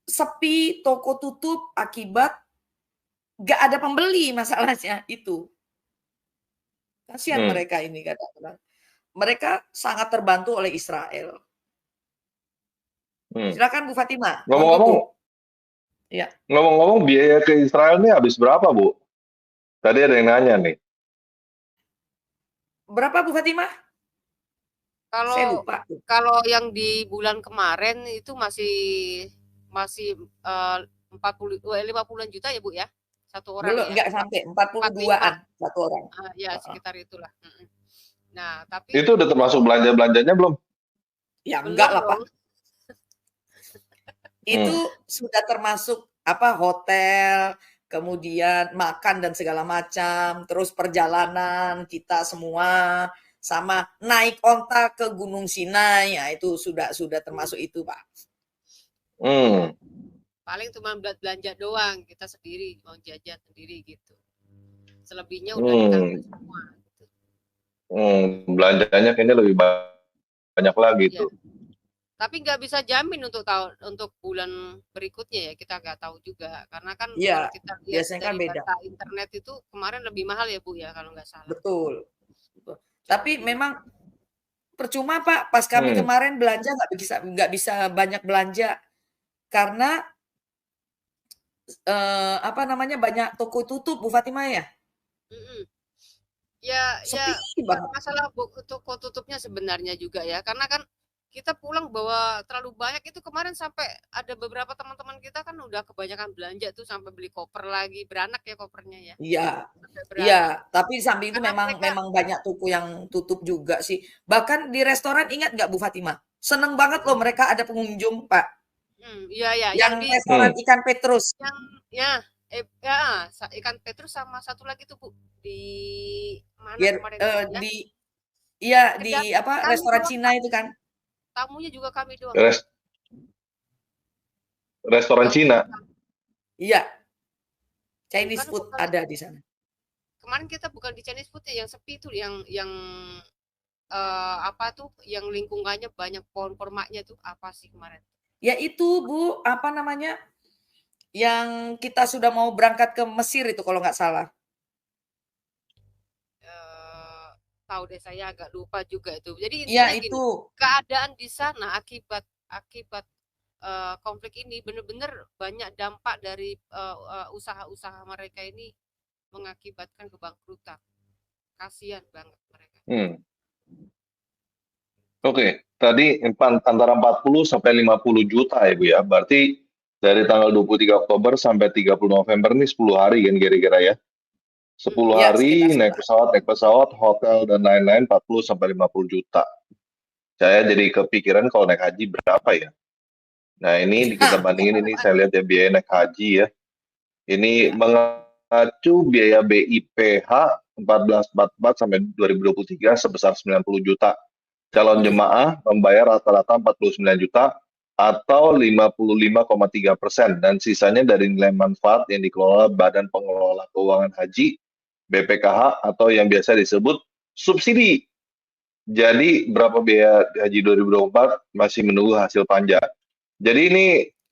sepi, toko tutup akibat nggak ada pembeli, masalahnya itu. Kasihan mereka ini kadang-kadang. Mereka sangat terbantu oleh Israel. Silakan Bu Fatima. Ngomong-ngomong, ya. Ngomong-ngomong biaya ke Israel ini habis berapa Bu? Tadi ada yang nanya nih. Berapa Bu Fatima? Saya lupa. Kalau yang di bulan kemarin itu masih 50-an juta ya Bu ya, satu orang. Belum, ya nggak sampai 42-an satu orang. Ya sekitar itulah. Nah tapi itu udah termasuk belanja-belanjanya belum? Ya enggak lah Pak. Itu sudah termasuk hotel, kemudian makan dan segala macam, terus perjalanan kita semua, sama naik onta ke Gunung Sinai, ya itu sudah termasuk itu Pak. Paling cuma belanja doang, kita sendiri mau jajan sendiri gitu. Selebihnya udah ditanggung semua. Gitu. Belanjanya kayaknya lebih banyak lagi tuh. Tapi nggak bisa jamin untuk bulan berikutnya ya, kita nggak tahu juga karena kan kalau kita lihat dari kan beda. data internet itu kemarin lebih mahal ya Bu ya kalau nggak salah. Betul. Tapi memang percuma Pak, pas kami kemarin belanja nggak bisa banyak belanja karena banyak toko tutup Bu Fatima ya. Ya masalah toko tutupnya sebenarnya juga ya, karena kan kita pulang bawa terlalu banyak itu. Kemarin sampai ada beberapa teman-teman kita kan udah kebanyakan belanja tuh sampai beli koper lagi, beranak ya kopernya ya. Iya, tapi di samping itu memang banyak toko yang tutup juga sih. Bahkan di restoran, ingat nggak Bu Fatima? Seneng banget loh mereka ada pengunjung Pak. Iya. Yang di restoran ikan Petrus. Ikan Petrus sama satu lagi tuh Bu di mana kemarin? Di restoran Cina itu kan. Tamunya juga kami doang. Restoran Cina. Iya. Chinese food ada di sana. Kemarin kita bukan di Chinese food ya, yang sepi tuh, yang yang lingkungannya banyak pohon kurmanya tuh, apa sih kemarin? Ya itu Bu, yang kita sudah mau berangkat ke Mesir itu kalau nggak salah. Tahu deh, saya agak lupa juga itu. Jadi intinya gini, keadaan di sana akibat konflik ini benar-benar banyak dampak dari usaha-usaha mereka ini mengakibatkan kebangkrutan. Kasihan banget mereka. Oke, tadi antara 40 sampai 50 juta ya Bu ya. Berarti dari tanggal 23 Oktober sampai 30 November ini 10 hari kan kira-kira ya. 10 Ya, hari sekitar naik pesawat, hotel dan lain-lain 40 sampai 50 juta. Saya jadi kepikiran kalau naik haji berapa ya? Nah, ini kita bandingin ini saya lihat ya biaya naik haji ya. Ini mengacu biaya BIPH 1444 sampai 2023 sebesar 90 juta. Calon jemaah membayar rata-rata 49 juta atau 55,3% dan sisanya dari nilai manfaat yang dikelola Badan Pengelola Keuangan Haji BPKH atau yang biasa disebut subsidi. Jadi berapa biaya haji 2024 masih menunggu hasil panja. Jadi ini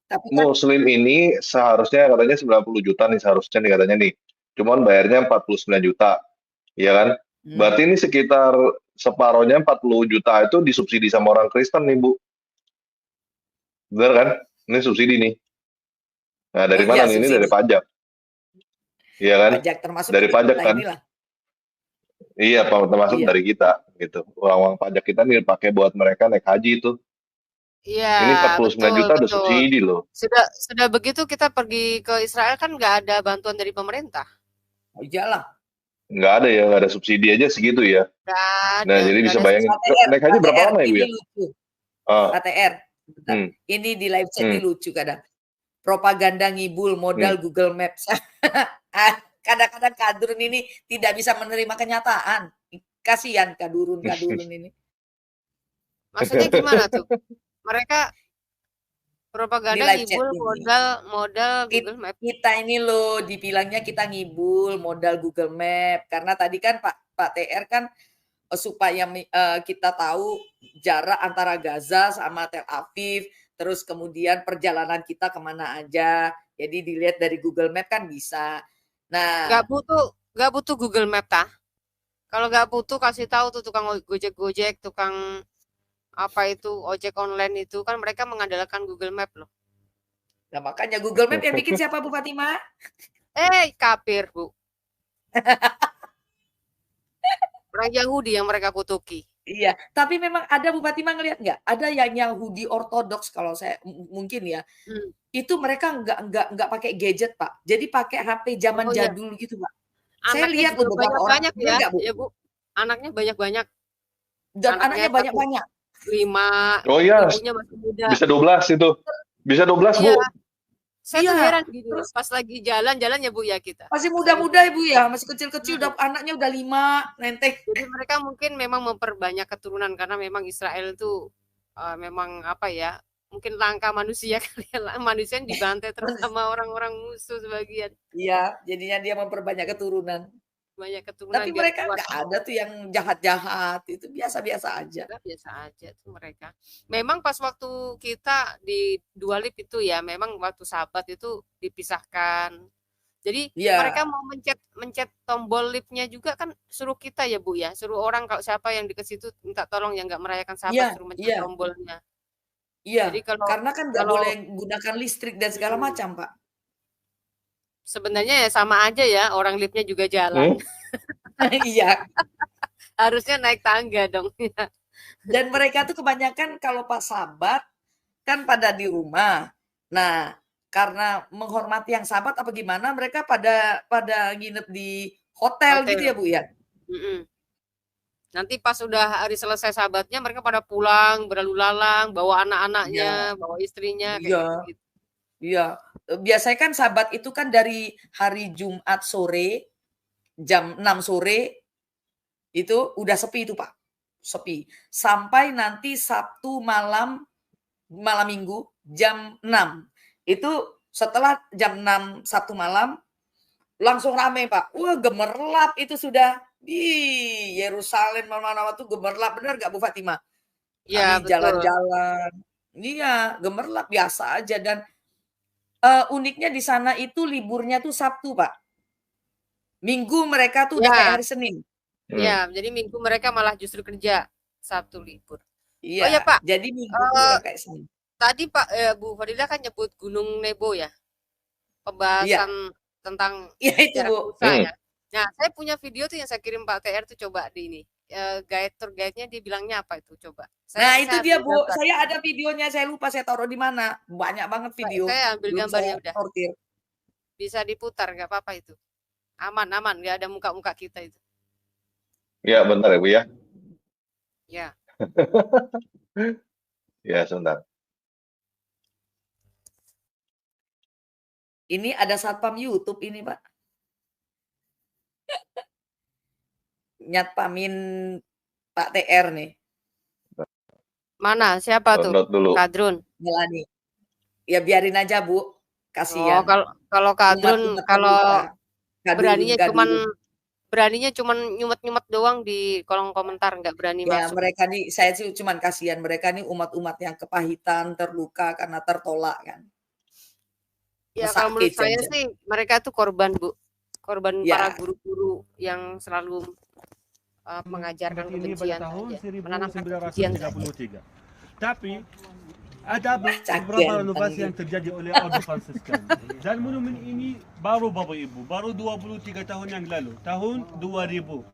tapi kan Muslim ini seharusnya katanya 90 juta nih seharusnya nih katanya nih. Cuman bayarnya 49 juta. Ya kan? Berarti ini sekitar separohnya 40 juta itu disubsidi sama orang Kristen nih, Bu. Benar kan? Ini subsidi nih. Nah, dari mana ya, nih? Ini subsidi dari pajak. Iya kan? pajak termasuk Dari pajak kita kan? inilah. Iya, termasuk Iya. dari kita gitu. Uang-uang pajak kita nih dipakai buat mereka naik haji itu. Iya, Ini 49 betul, juta ada betul. subsidi loh. Sudah begitu kita pergi ke Israel kan nggak ada bantuan dari pemerintah. Oh, iyalah. Nggak ada ya, nggak ada subsidi aja segitu ya. Nggak Nah, ada, jadi nggak bisa ada bayangin. KTR, Naik haji berapa KTR lama ya, Bu ini ya? lucu. Ah, KTR. Bentar. hmm, Ini di live chat ini hmm. lucu kadang. Propaganda ngibul modal Hmm. Google Maps. Kadang-kadang Kadrun ini tidak bisa menerima kenyataan. Kasihan Kadurun ini. Maksudnya gimana tuh? Mereka Di propaganda live chat ngibul ini. modal Google Map. Kita ini loh dibilangnya kita ngibul modal Google Map karena tadi kan Pak TR kan supaya kita tahu jarak antara Gaza sama Tel Aviv, terus kemudian perjalanan kita kemana aja. Jadi dilihat dari Google Map kan bisa. Nah, Nggak butuh Google Map tah. Kalau nggak butuh kasih tahu tuh tukang gojek, tukang apa itu ojek online itu kan mereka mengandalkan Google Map loh. nah makanya Google Map yang bikin siapa Bu Fatima? Kafir Bu. Orang Yahudi yang mereka kutuki. Iya, tapi memang ada Bu Fatima ngelihat nggak? Ada yang Yahudi ortodoks kalau saya mungkin ya. Itu mereka nggak pakai gadget Pak. Jadi pakai HP zaman Oh, iya. jadul gitu Pak. Anaknya Saya lihat juga beberapa orang banyak bener nggak, Bu? ya Bu. Anaknya banyak-banyak. Dan anaknya banyak-banyak. 5, Oh iya, ibunya masih muda. bisa 12 itu. Bisa 12, Iya. Bu. Saya Iya, tuh heran gitu terus pas lagi jalan ya Bu ya kita. masih muda-muda ya Bu ya, masih kecil-kecil udah anaknya udah 5, nenteng. Jadi mereka mungkin memang memperbanyak keturunan karena memang Israel itu memang apa ya, mungkin langka manusia kali ya, manusia yang dibantai terus sama orang-orang musuh sebagian. Iya, jadinya dia memperbanyak keturunan. Banyak keturunan Tapi biar mereka kuat. nggak ada tuh yang jahat-jahat, itu biasa-biasa aja. Biasa aja tuh mereka. Memang pas waktu kita di dua lift itu ya, memang waktu sahabat itu dipisahkan. Jadi mereka Iya, mau mencet tombol liftnya juga kan suruh kita ya Bu ya, suruh orang kalau siapa yang di situ minta tolong yang nggak merayakan sahabat iya, suruh mencet iya, tombolnya. iya. Jadi kalau Karena kan nggak boleh gunakan listrik dan segala macam, Pak. sebenarnya ya sama aja ya, orang liftnya juga jalan. Iya. Harusnya naik tangga dong. Dan mereka tuh kebanyakan kalau pas sahabat kan pada di rumah. Nah, karena menghormati yang sahabat apa gimana, mereka pada nginep di hotel gitu ya Bu ya. Nanti pas udah hari selesai sahabatnya, mereka pada pulang berlalu lalang, bawa anak-anaknya, bawa istrinya kayak gitu. Iya. Biasanya kan sahabat itu kan dari hari Jumat sore jam 6 sore itu udah sepi itu Pak. Sepi. Sampai nanti Sabtu malam Minggu jam 6. Itu setelah jam 6 Sabtu malam langsung rame Pak. Wah, gemerlap itu sudah di Yerusalem mana-mana tuh gemerlap, benar nggak Bu Fatima? Iya, Kami jalan-jalan. Iya, gemerlap biasa aja dan uniknya di sana itu liburnya tuh Sabtu, Pak. Minggu mereka tuh udah kayak hari Senin. Iya, jadi Minggu mereka malah justru kerja, Sabtu libur. Iya, Oh ya Pak, jadi Minggu udah kayak Senin. Tadi Bu Fadila kan nyebut Gunung Nebo ya, Iya, pembahasan tentang iya itu sejarah Bu. Musa ya. Nah, saya punya video tuh yang saya kirim Pak TR tuh, coba di ini. Tour guide-nya dia bilangnya apa itu coba. Nah itu Saya dia ambil Bu, gambar. saya ada videonya, saya lupa saya taruh di mana. Banyak banget video, Saya ambil belum gambar saya ya udah. sortir. Bisa diputar nggak apa-apa itu. Aman, nggak ada muka-muka kita itu. Ya, bentar ya Bu ya. Ya. Ya, sebentar. Ini ada satpam YouTube ini Pak. Nyatpamin Pak TR nih. Mana? Siapa tuh? Download dulu. Kadrun. Melani. Ya biarin aja Bu, Oh, kasihan. kalau Kadrun, Umat-umat kalau kadulun. beraninya cuman nyumet-nyumet doang di kolom komentar, nggak berani Ya masuk. mereka nih, saya sih cuman kasihan mereka nih umat-umat yang kepahitan, terluka karena tertolak kan. Ya kalau menurut saya sih mereka tuh korban Bu, korban para guru-guru yang selalu mengajarkan kebencian saja, menanamkan kebencian saja. Tapi ada beberapa renovasi yang terjadi oleh Ordo Fransiskan. Dan monumen ini baru Bapak Ibu, baru 23 tahun yang lalu, tahun 2000.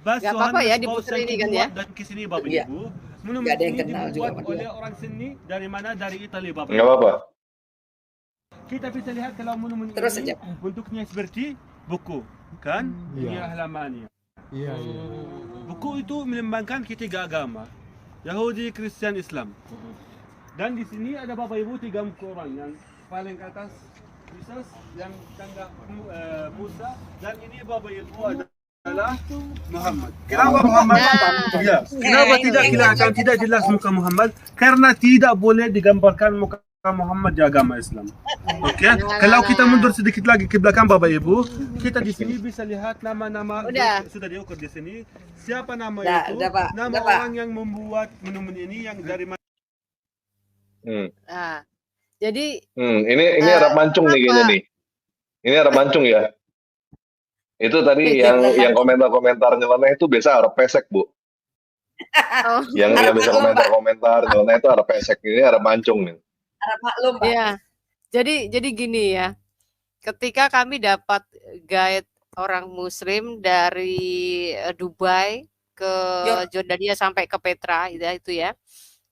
Gak apa-apa ya diputar ini kan ya. Dan ke sini Bapak Ibu, monumen ini dibuat oleh orang sini dari mana? Dari Italia Bapak Ibu. Nggak apa-apa. Kita bisa lihat kalau monumen ini bentuknya seperti buku, kan? Ini halamannya. Iya. Buku itu melambangkan ketiga agama, Yahudi, Kristen, Islam. Dan di sini ada Bapak Ibu 3 muka orang, yang paling ke atas Yesus, yang tanda Musa, dan ini Bapak Ibu adalah Muhammad. Kenapa Muhammad? Ya. Kenapa tidak jelas muka Muhammad? Karena tidak boleh digambarkan muka Muhammad di agama Islam. Oke. Kalau kita mundur sedikit lagi ke belakang Bapak Ibu, kita di sini bisa lihat nama-nama sudah diukur di sini. Siapa nama itu? Nama orang yang membuat monumen ini yang dari mana? Nah, jadi ini Arab Mancung nih kayaknya nih. Ini Arab Mancung ya. Itu tadi yang komentar-komentar nyeleneh itu biasa Arab pesek, Bu. Oh. Yang bisa komentar nyeleneh itu Arab pesek. Ini Arab Mancung nih. Arab maklum, Pak. Iya. Jadi gini ya. Ketika kami dapat guide orang muslim dari Dubai ke Jordania sampai ke Petra itu ya.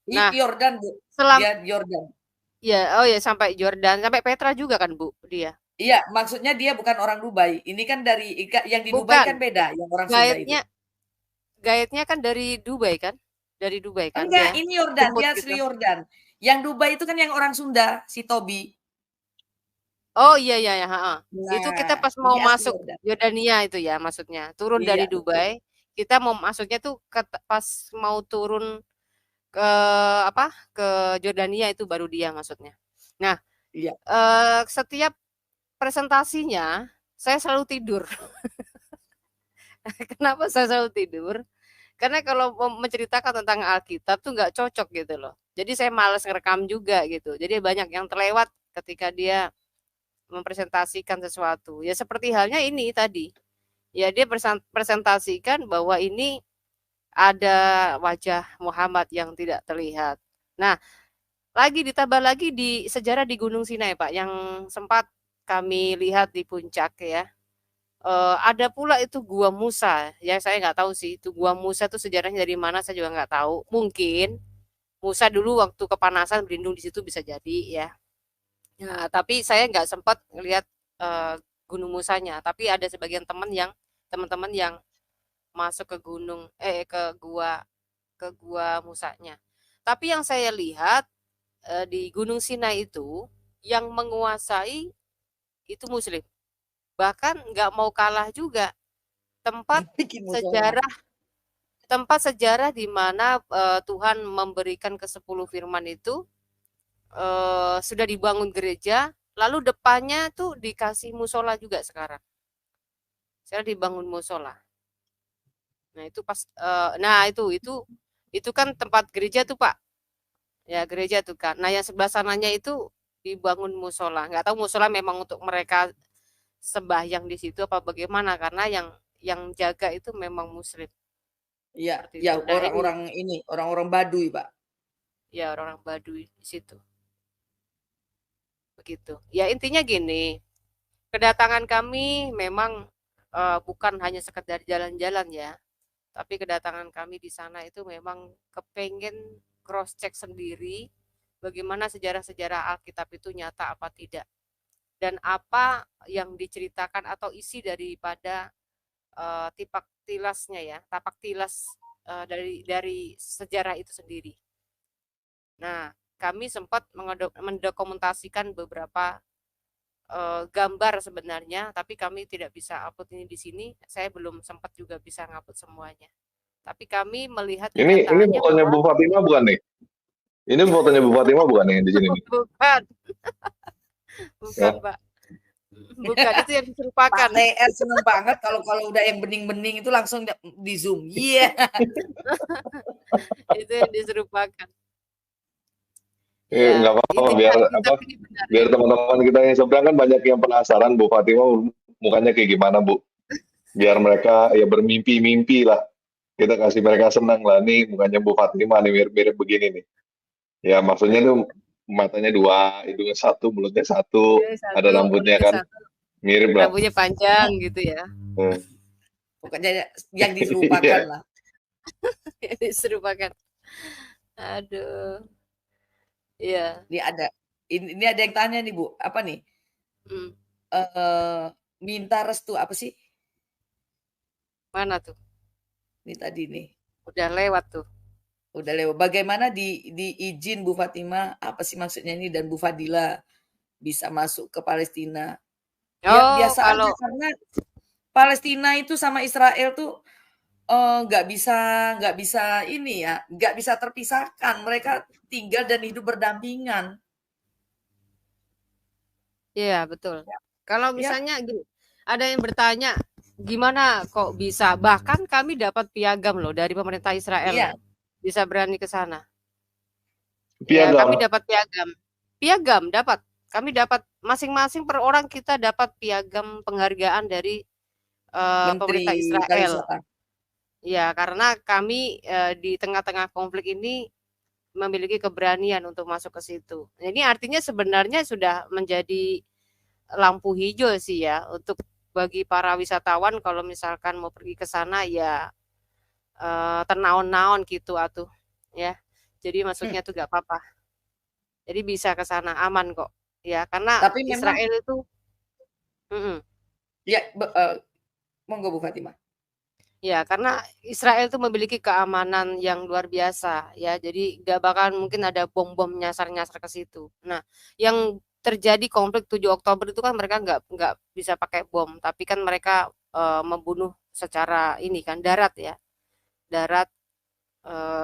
Nah, Yordan, Bu. Dia Yordan. Ya, oh ya sampai Jordan, sampai Petra juga kan, Bu, dia. Iya, maksudnya dia bukan orang Dubai. Ini kan dari yang di Dubai kan beda, yang orang Sunda itu. Guide-nya kan dari Dubai kan? Dari Dubai kan? Enggak, ini Yordan, dia asli Yordan. Yang Dubai itu kan yang orang Sunda, si Tobi. Oh iya, Nah, itu kita pas mau masuk Yordania itu ya maksudnya. Turun dari Dubai, kita mau masuknya tuh pas mau turun ke ke Jordania itu baru dia maksudnya. Nah, setiap presentasinya saya selalu tidur. Kenapa saya selalu tidur? Karena kalau menceritakan tentang Alkitab tuh nggak cocok gitu loh. Jadi saya malas ngerekam juga gitu. Jadi banyak yang terlewat ketika dia mempresentasikan sesuatu. Ya seperti halnya ini tadi. Ya dia presentasikan bahwa ini ada wajah Muhammad yang tidak terlihat. Nah, ditambah lagi di sejarah di Gunung Sinai, Pak, yang sempat kami lihat di puncak ya. Ada pula itu Gua Musa, ya saya nggak tahu sih itu Gua Musa itu sejarahnya dari mana, saya juga nggak tahu. Mungkin Musa dulu waktu kepanasan berlindung di situ bisa jadi ya. Nah, tapi saya nggak sempat ngelihat Gunung Musanya, tapi ada sebagian teman-teman yang masuk ke gunung ke gua Musanya. Tapi yang saya lihat di Gunung Sinai itu yang menguasai itu Muslim. Bahkan nggak mau kalah juga tempat sejarah di mana Tuhan memberikan ke-10 firman itu sudah dibangun gereja, lalu depannya tuh dikasih musola juga sekarang. Saya dibangun musola. Nah, itu pas itu kan tempat gereja tuh, Pak. Ya, gereja tuh kan. Nah, yang sebelah sananya itu dibangun musola. Nggak tahu musola memang untuk mereka sembahyang di situ apa bagaimana, karena yang jaga itu memang Muslim. Iya, ya orang-orang ini, orang-orang Baduy, Pak. ya orang-orang Baduy di situ. Begitu. Ya intinya gini, kedatangan kami memang bukan hanya sekedar jalan-jalan ya, tapi kedatangan kami di sana itu memang kepengen cross check sendiri bagaimana sejarah-sejarah Alkitab itu nyata apa tidak, dan apa yang diceritakan atau isi daripada tapak tilasnya ya, tapak tilas dari sejarah itu sendiri. Nah, kami sempat mendokumentasikan beberapa gambar sebenarnya, tapi kami tidak bisa upload ini di sini. Saya belum sempat juga bisa ngupload semuanya. Tapi kami melihat Ini kenyataannya fotonya bahwa Bu Fatima bukan nih? Ini fotonya Bu Fatima bukan nih di sini nih? bukan, bukan Ya. Pak, bukan itu yang Pak diserupakan. TR seneng banget kalau udah yang bening-bening itu langsung di zoom. Iya. Itu yang diserupakan. Nggak Ya, apa-apa intinya biar kita ini benar biar ya. teman-teman kita yang seberang kan banyak yang penasaran Bu Fatima mukanya kayak gimana Bu. Biar mereka ya bermimpi-mimpi lah. Kita kasih mereka senang lah, nih mukanya Bu Fatima nih mirip-mirip begini nih. Ya maksudnya tuh matanya 2, hidungnya 1, mulutnya 1, ada rambutnya kan mirip lah. Rambutnya panjang gitu ya. Pokoknya yang diserupakan lah. Diserupakan. Aduh. Iya. Ini ada yang tanya nih Bu, apa nih? Minta restu apa sih? Mana tuh? Ini tadi nih. Udah lewat tuh. Udah lewat. Bagaimana di izin Bu Fatima, apa sih maksudnya ini, dan Bu Fadila bisa masuk ke Palestina? Ya biasa aja, karena Palestina itu sama Israel tuh nggak bisa ini ya, nggak bisa terpisahkan. Mereka tinggal dan hidup berdampingan. Iya betul. Kalau misalnya ada yang bertanya, gimana kok bisa? Bahkan kami dapat piagam loh dari pemerintah Israel. Iya. Bisa berani ke sana. Piagam. Ya, kami dapat piagam. Piagam dapat. Kami dapat masing-masing per orang kita dapat piagam penghargaan dari pemerintah Israel. Ya, karena kami di tengah-tengah konflik ini memiliki keberanian untuk masuk ke situ. Ini artinya sebenarnya sudah menjadi lampu hijau sih ya untuk bagi para wisatawan kalau misalkan mau pergi ke sana ya ternaon-naon gitu atuh ya. Jadi maksudnya tuh gak apa-apa. Jadi bisa ke sana aman kok. Ya, karena tapi Israel memang, itu ya monggo Bu Fatima. Ya, karena Israel itu memiliki keamanan yang luar biasa ya. Jadi gak bakal mungkin ada bom-bom nyasar-nyasar ke situ. Nah, yang terjadi konflik 7 Oktober itu kan mereka nggak bisa pakai bom, tapi kan mereka membunuh secara ini kan darat ya. Darat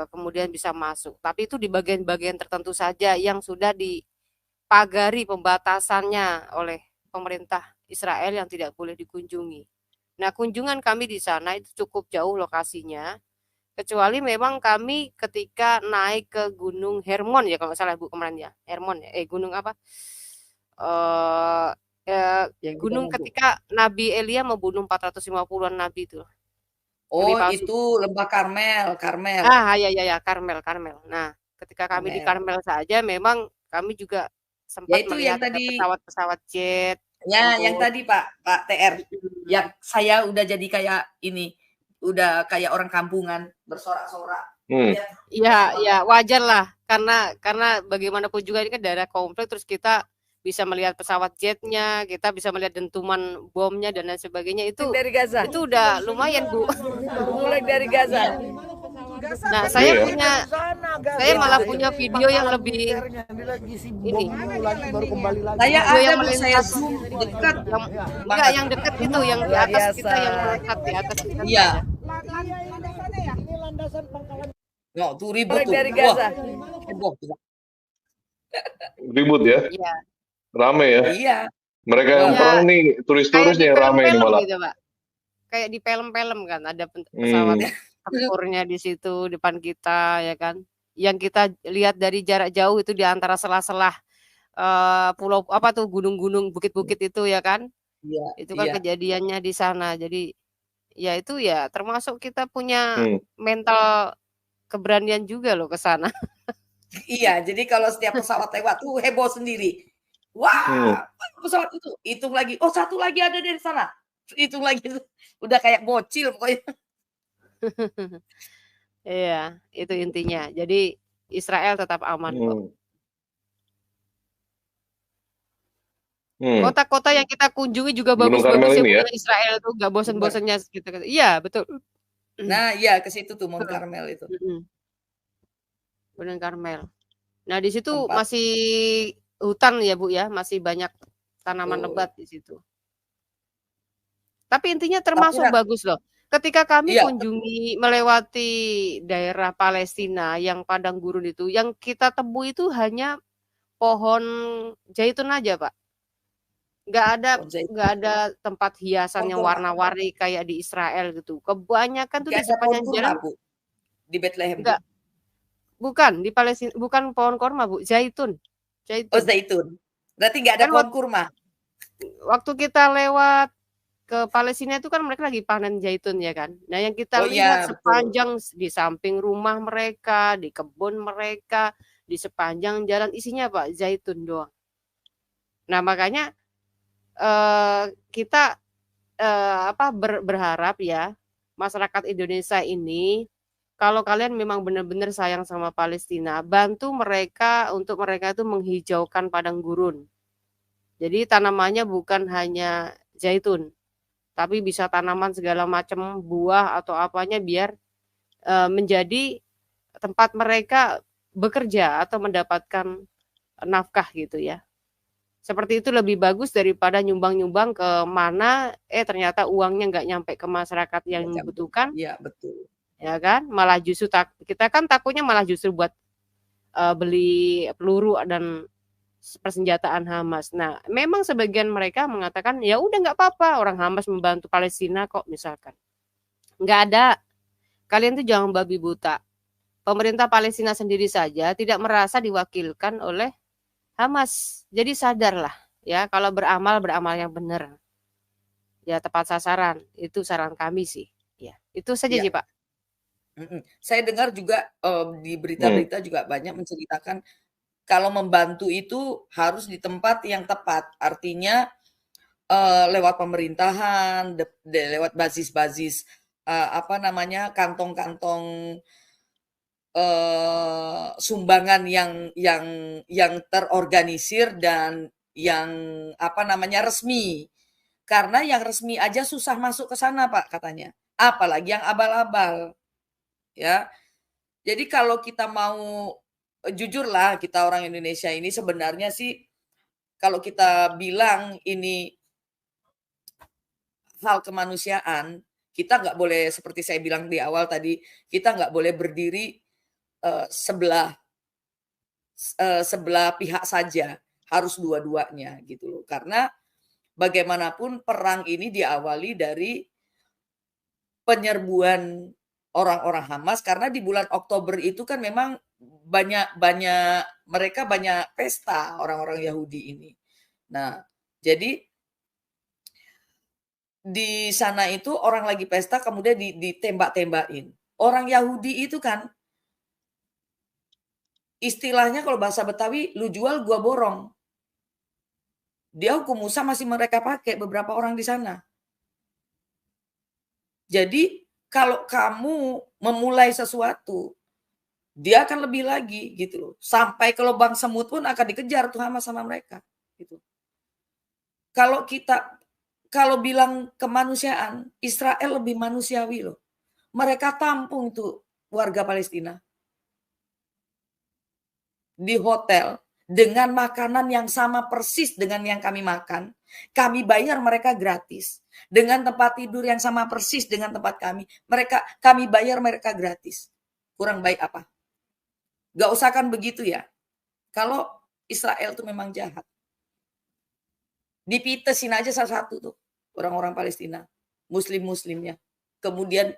kemudian bisa masuk. Tapi itu di bagian-bagian tertentu saja yang sudah dipagari pembatasannya oleh pemerintah Israel yang tidak boleh dikunjungi. Nah, kunjungan kami di sana itu cukup jauh lokasinya, kecuali memang kami ketika naik ke Gunung Hermon ya kalau nggak salah Bu kemarin ya, Hermon ya, gunung apa? Gunung ketika Nabi Elia membunuh 450-an nabi itu. Oh, itu Lembah Karmel. Ya, Karmel. Nah, ketika kami di Karmel saja memang kami juga sempat melihat pesawat-pesawat jet. Ya, yang tadi Pak TR, yang saya udah jadi kayak ini, udah kayak orang kampungan bersorak-sorak. Iya, wajar lah, karena bagaimanapun juga ini kan daerah konflik, terus kita bisa melihat pesawat jetnya, kita bisa melihat dentuman bomnya dan lain sebagainya. Itu dari Gaza. Itu udah lumayan Bu. Mulai dari Gaza. Nah, saya malah punya video yang lebih ini. Saya ada Bu, saya zoom dekat. Enggak, yang dekat itu, yang di atas kita, yang melekat di atas kita. Iya. Ini landasan pangkalan. No, tuh ribut tuh. Dari Gaza. Ribut ya? Iya. Rame ya? Iya. Mereka yang perang nih, turis-turisnya yang rame nih malah. Gitu, Pak. Kayak di film-film kan, ada pesawat tempurnya di situ depan kita ya kan. Yang kita lihat dari jarak jauh itu di antara sela-sela pulau apa tuh, gunung-gunung, bukit-bukit itu ya kan. Iya. Itu kan kejadiannya di sana. Jadi ya itu ya termasuk kita punya mental keberanian juga loh ke sana. Iya, jadi kalau setiap pesawat lewat tuh heboh sendiri. Wah, pesawat itu, hitung lagi. Oh, satu lagi ada dari sana. Hitung lagi. Udah kayak bocil pokoknya. Iya, itu intinya. Jadi Israel tetap aman kok. Kota-kota yang kita kunjungi juga bagus-bagus ya, Bu, Israel tuh nggak bosan-bosannya gitu. Iya, betul. Nah, iya ke situ tuh Mount Carmel itu. Gunung Karmel. Nah, di situ masih hutan ya, Bu ya, masih banyak tanaman lebat di situ. Tapi intinya termasuk bagus loh. Ketika kami kunjungi melewati daerah Palestina yang padang gurun itu, yang kita temui itu hanya pohon zaitun aja, Pak. Nggak ada tempat hiasan yang warna-warni kayak di Israel gitu. Kebanyakan tuh di sepanjang jalan. Bu, di Bethlehem. Enggak. Bukan di Palestina, bukan pohon kurma, Bu, zaitun. Oh, zaitun. Berarti nggak ada pohon kurma. Waktu kita lewat ke Palestina itu kan mereka lagi panen zaitun ya kan. Nah, yang kita lihat sepanjang di samping rumah mereka, di kebun mereka, di sepanjang jalan isinya Pak zaitun doang. Nah, makanya kita berharap ya masyarakat Indonesia ini kalau kalian memang benar-benar sayang sama Palestina, bantu mereka untuk mereka itu menghijaukan padang gurun. Jadi tanamannya bukan hanya zaitun, tapi bisa tanaman segala macam buah atau apanya biar menjadi tempat mereka bekerja atau mendapatkan nafkah gitu ya. Seperti itu lebih bagus daripada nyumbang-nyumbang ke mana ternyata uangnya nggak nyampe ke masyarakat yang membutuhkan. Iya, betul. Ya kan, malah justru kita kan takutnya malah justru buat beli peluru dan persenjataan Hamas. Nah, memang sebagian mereka mengatakan ya udah nggak apa-apa orang Hamas membantu Palestina kok misalkan. Nggak ada. Kalian tuh jangan babi buta. Pemerintah Palestina sendiri saja tidak merasa diwakilkan oleh Hamas. Jadi sadarlah ya kalau beramal yang benar. Ya tepat sasaran. Itu saran kami sih. Ya, itu saja sih, Pak. Saya dengar juga di berita-berita juga banyak menceritakan kalau membantu itu harus di tempat yang tepat. Artinya lewat pemerintahan, lewat basis-basis kantong-kantong sumbangan yang terorganisir dan yang resmi. Karena yang resmi aja susah masuk ke sana, Pak, katanya. Apalagi yang abal-abal. Ya. Jadi kalau kita mau jujurlah kita orang Indonesia ini sebenarnya sih kalau kita bilang ini hal kemanusiaan, kita nggak boleh seperti saya bilang di awal tadi, kita nggak boleh berdiri sebelah pihak saja, harus dua-duanya gitu loh. Karena bagaimanapun perang ini diawali dari penyerbuan orang-orang Hamas karena di bulan Oktober itu kan memang mereka banyak pesta orang-orang Yahudi ini. Nah, jadi di sana itu orang lagi pesta kemudian ditembak-tembakin. Orang Yahudi itu kan istilahnya kalau bahasa Betawi lu jual gua borong. Dia hukum Musa masih mereka pakai beberapa orang di sana. Jadi kalau kamu memulai sesuatu, dia akan lebih lagi gitu loh. Sampai ke lubang semut pun akan dikejar tuh sama mereka gitu. Kalau bilang kemanusiaan, Israel lebih manusiawi loh. Mereka tampung tuh warga Palestina di hotel dengan makanan yang sama persis dengan yang kami makan. Kami bayar mereka gratis. Dengan tempat tidur yang sama persis dengan tempat kami bayar mereka gratis. Kurang baik apa? Gak usah kan begitu ya. Kalau Israel tuh memang jahat. Dipitesin aja salah satu tuh orang-orang Palestina. Muslim-muslimnya. Kemudian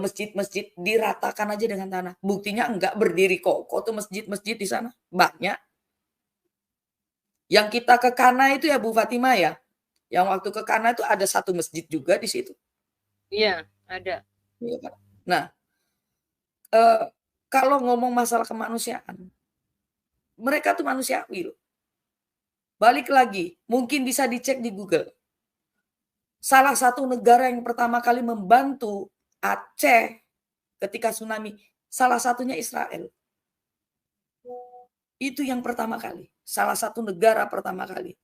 masjid-masjid diratakan aja dengan tanah. Buktinya enggak berdiri kokoh tuh masjid-masjid di sana. Banyak. Yang kita ke Kana itu ya Bu Fatima ya. Yang waktu ke Kana itu ada satu masjid juga di situ. Iya, ada. Nah, kalau ngomong masalah kemanusiaan, mereka tuh manusiawi loh. Balik lagi, mungkin bisa dicek di Google. Salah satu negara yang pertama kali membantu Aceh ketika tsunami, salah satunya Israel. Itu yang pertama kali, salah satu negara pertama kali.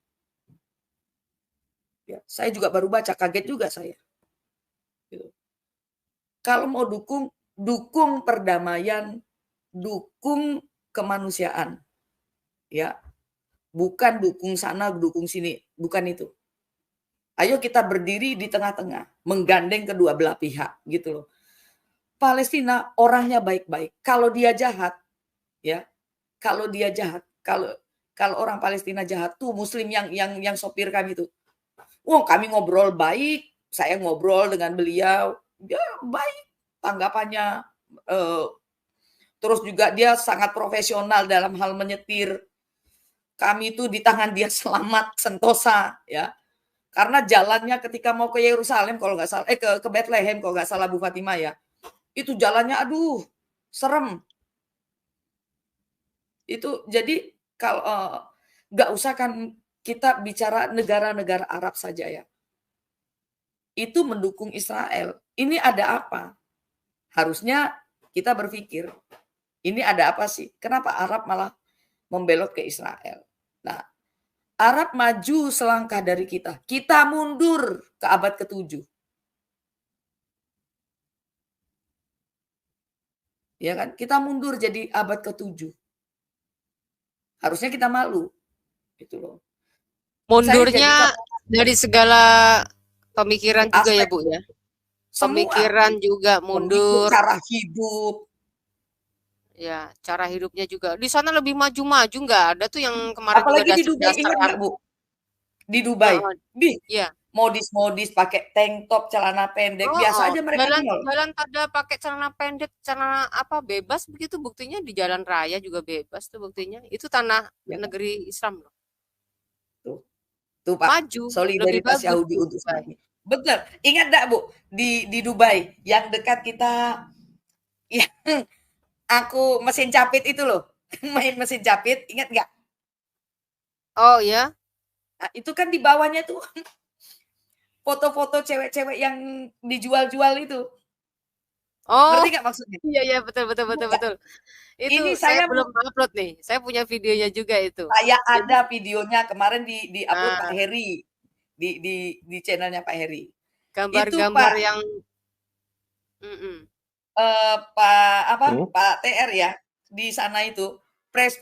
Ya, saya juga baru baca, kaget juga saya. Gitu. Kalau mau dukung perdamaian, dukung kemanusiaan. Ya. Bukan dukung sana, dukung sini, bukan itu. Ayo kita berdiri di tengah-tengah, menggandeng kedua belah pihak, gitu loh. Palestina orangnya baik-baik. Kalau dia jahat, ya, kalau dia jahat, kalau orang Palestina jahat tuh Muslim yang sopir kami itu, kami ngobrol baik, saya ngobrol dengan beliau, dia baik tanggapannya, terus juga dia sangat profesional dalam hal menyetir. Kami itu di tangan dia selamat sentosa, ya. Karena jalannya ketika mau ke Yerusalem kalau nggak salah, ke Bethlehem kalau nggak salah Bu Fatima ya, itu jalannya aduh serem. Itu jadi kalau nggak usah kan kita bicara negara-negara Arab saja ya. Itu mendukung Israel. Ini ada apa? Harusnya kita berpikir, ini ada apa sih? Kenapa Arab malah membelot ke Israel? Nah, Arab maju selangkah dari kita. Kita mundur ke abad ke-7. Ya kan? Kita mundur jadi abad ke-7. Harusnya kita malu. Gitu loh. Mundurnya dari segala pemikiran juga ya, Bu ya. Pemikiran juga mundur. Cara hidup. Ya, cara hidupnya juga. Di sana lebih maju-maju nggak ada tuh yang kemarin apalagi juga di Dubai, ingat nggak Bu? Di Dubai, ya. modis-modis pakai tank top, celana pendek, biasa aja mereka jalan pada pakai celana pendek, celana apa bebas begitu, buktinya di jalan raya juga bebas tuh buktinya. Itu tanah negeri Islam loh. Tuh Pak, maju, solidaritas Yahudi untuk Islami. Betul. Ingat nggak Bu, di Dubai yang dekat kita, yang aku mesin capit itu loh, main mesin capit, ingat nggak? Oh ya. Nah, itu kan di bawahnya tuh foto-foto cewek-cewek yang dijual-jual itu. Oh, ngerti nggak maksudnya? Iya betul. Itu ini saya belum upload nih. Saya punya videonya juga itu. Saya ada videonya kemarin di upload Pak Heri di channelnya Pak Heri. Gambar-gambar yang Pak TR ya di sana itu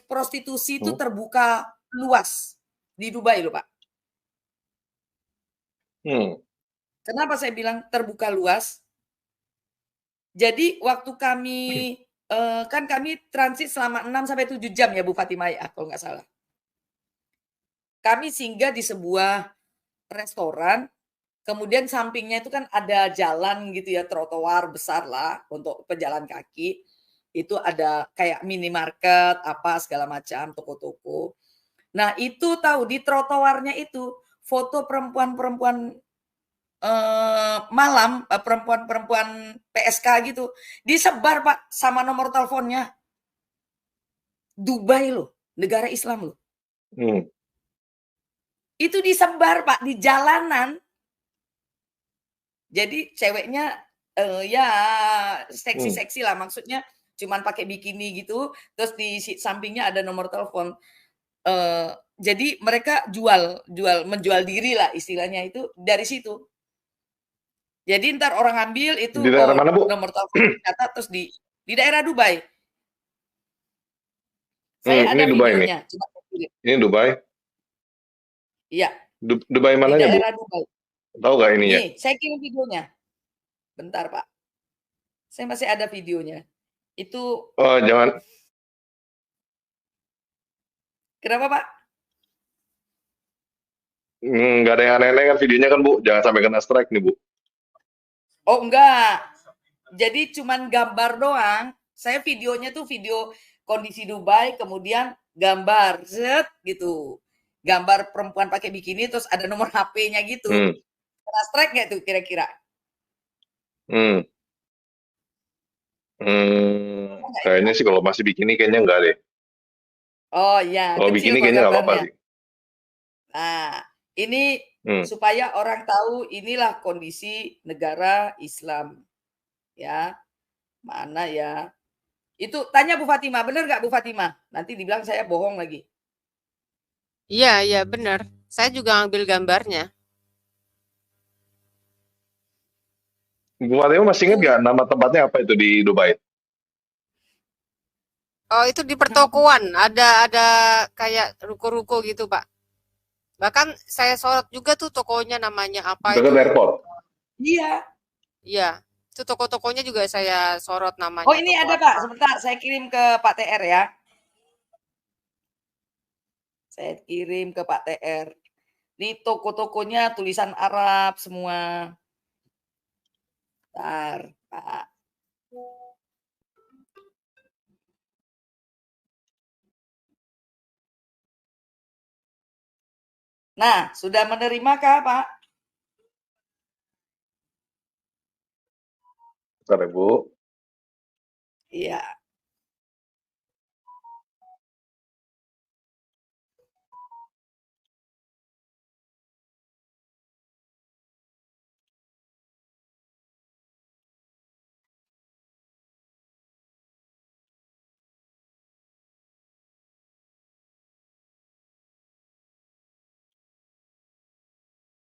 prostitusi itu terbuka luas di Dubai loh Pak. Kenapa saya bilang terbuka luas? Jadi waktu kami kan kami transit selama 6-7 jam ya Bu Fatimah ya kalau nggak salah. Kami singgah di sebuah restoran, kemudian sampingnya itu kan ada jalan gitu ya, trotoar besar lah untuk pejalan kaki. Itu ada kayak minimarket, apa segala macam, toko-toko. Nah itu tahu di trotoarnya itu foto perempuan-perempuan malam, perempuan-perempuan PSK gitu, disebar Pak sama nomor teleponnya. Dubai loh, negara Islam loh. Itu disebar Pak di jalanan. Jadi ceweknya ya seksi-seksi lah, maksudnya cuman pakai bikini gitu, terus di sampingnya ada nomor telepon. Jadi mereka menjual diri lah istilahnya itu dari situ. Jadi ntar orang ambil itu di daerah mana, Bu? nomor telepon catat terus di daerah Dubai. Saya ada ini Dubai videonya. Nih. Ini Dubai. Iya. Dubai mananya, Bu? Daerah Dubai. Tahu nggak ini ya? Nih, saya kirim videonya. Bentar, Pak. Saya masih ada videonya. Itu jangan. Kenapa, Pak? Nggak ada yang aneh-aneh kan videonya kan, Bu? Jangan sampai kena strike nih, Bu. Oh, enggak. Jadi cuman gambar doang. Saya videonya tuh video kondisi Dubai, kemudian gambar, set gitu. Gambar perempuan pakai bikini, terus ada nomor HP-nya gitu. Kena strike nggak tuh kira-kira? nggak? Kayaknya sih kalau masih bikini kayaknya enggak deh. Oh iya, Kalau kecil bikini kok kayaknya nggak apa-apa gambarnya. sih. Nah, ini Hmm. supaya orang tahu inilah kondisi negara Islam. Ya, mana ya? Itu tanya Bu Fatimah, benar nggak Bu Fatimah? Nanti dibilang saya bohong lagi. Iya, iya benar. Saya juga ambil gambarnya. Bu Fatimah masih ingat nggak nama tempatnya apa itu di Dubai? Oh, itu di pertokoan. Ada kayak ruko-ruko gitu, Pak. Bahkan saya sorot juga tuh tokonya namanya apa Dekat itu. airport. Iya. Iya, itu toko-tokonya juga saya sorot namanya. Oh, ini toko ada apa. Pak, sebentar saya kirim ke Pak TR ya. Saya kirim ke Pak TR. Ini toko-tokonya tulisan Arab semua. Bentar, Pak. Nah, sudah menerimakah, Pak? Bentar ya, Bu. Iya.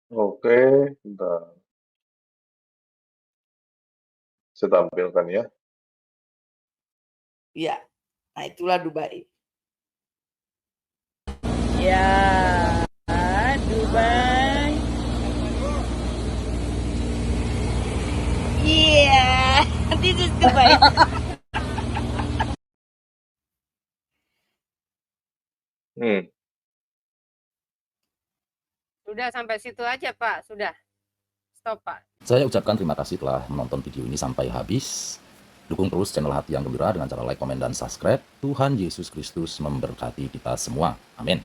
Oke, bentar. Saya tampilkan ya. Iya. Nah, itulah Dubai. Ya, Dubai. Yeah, this is Dubai. Sudah sampai situ aja, Pak. Sudah. Stop, Pak. Saya ucapkan terima kasih telah menonton video ini sampai habis. Dukung terus channel Hati yang Gembira dengan cara like, komen, dan subscribe. Tuhan Yesus Kristus memberkati kita semua. Amin.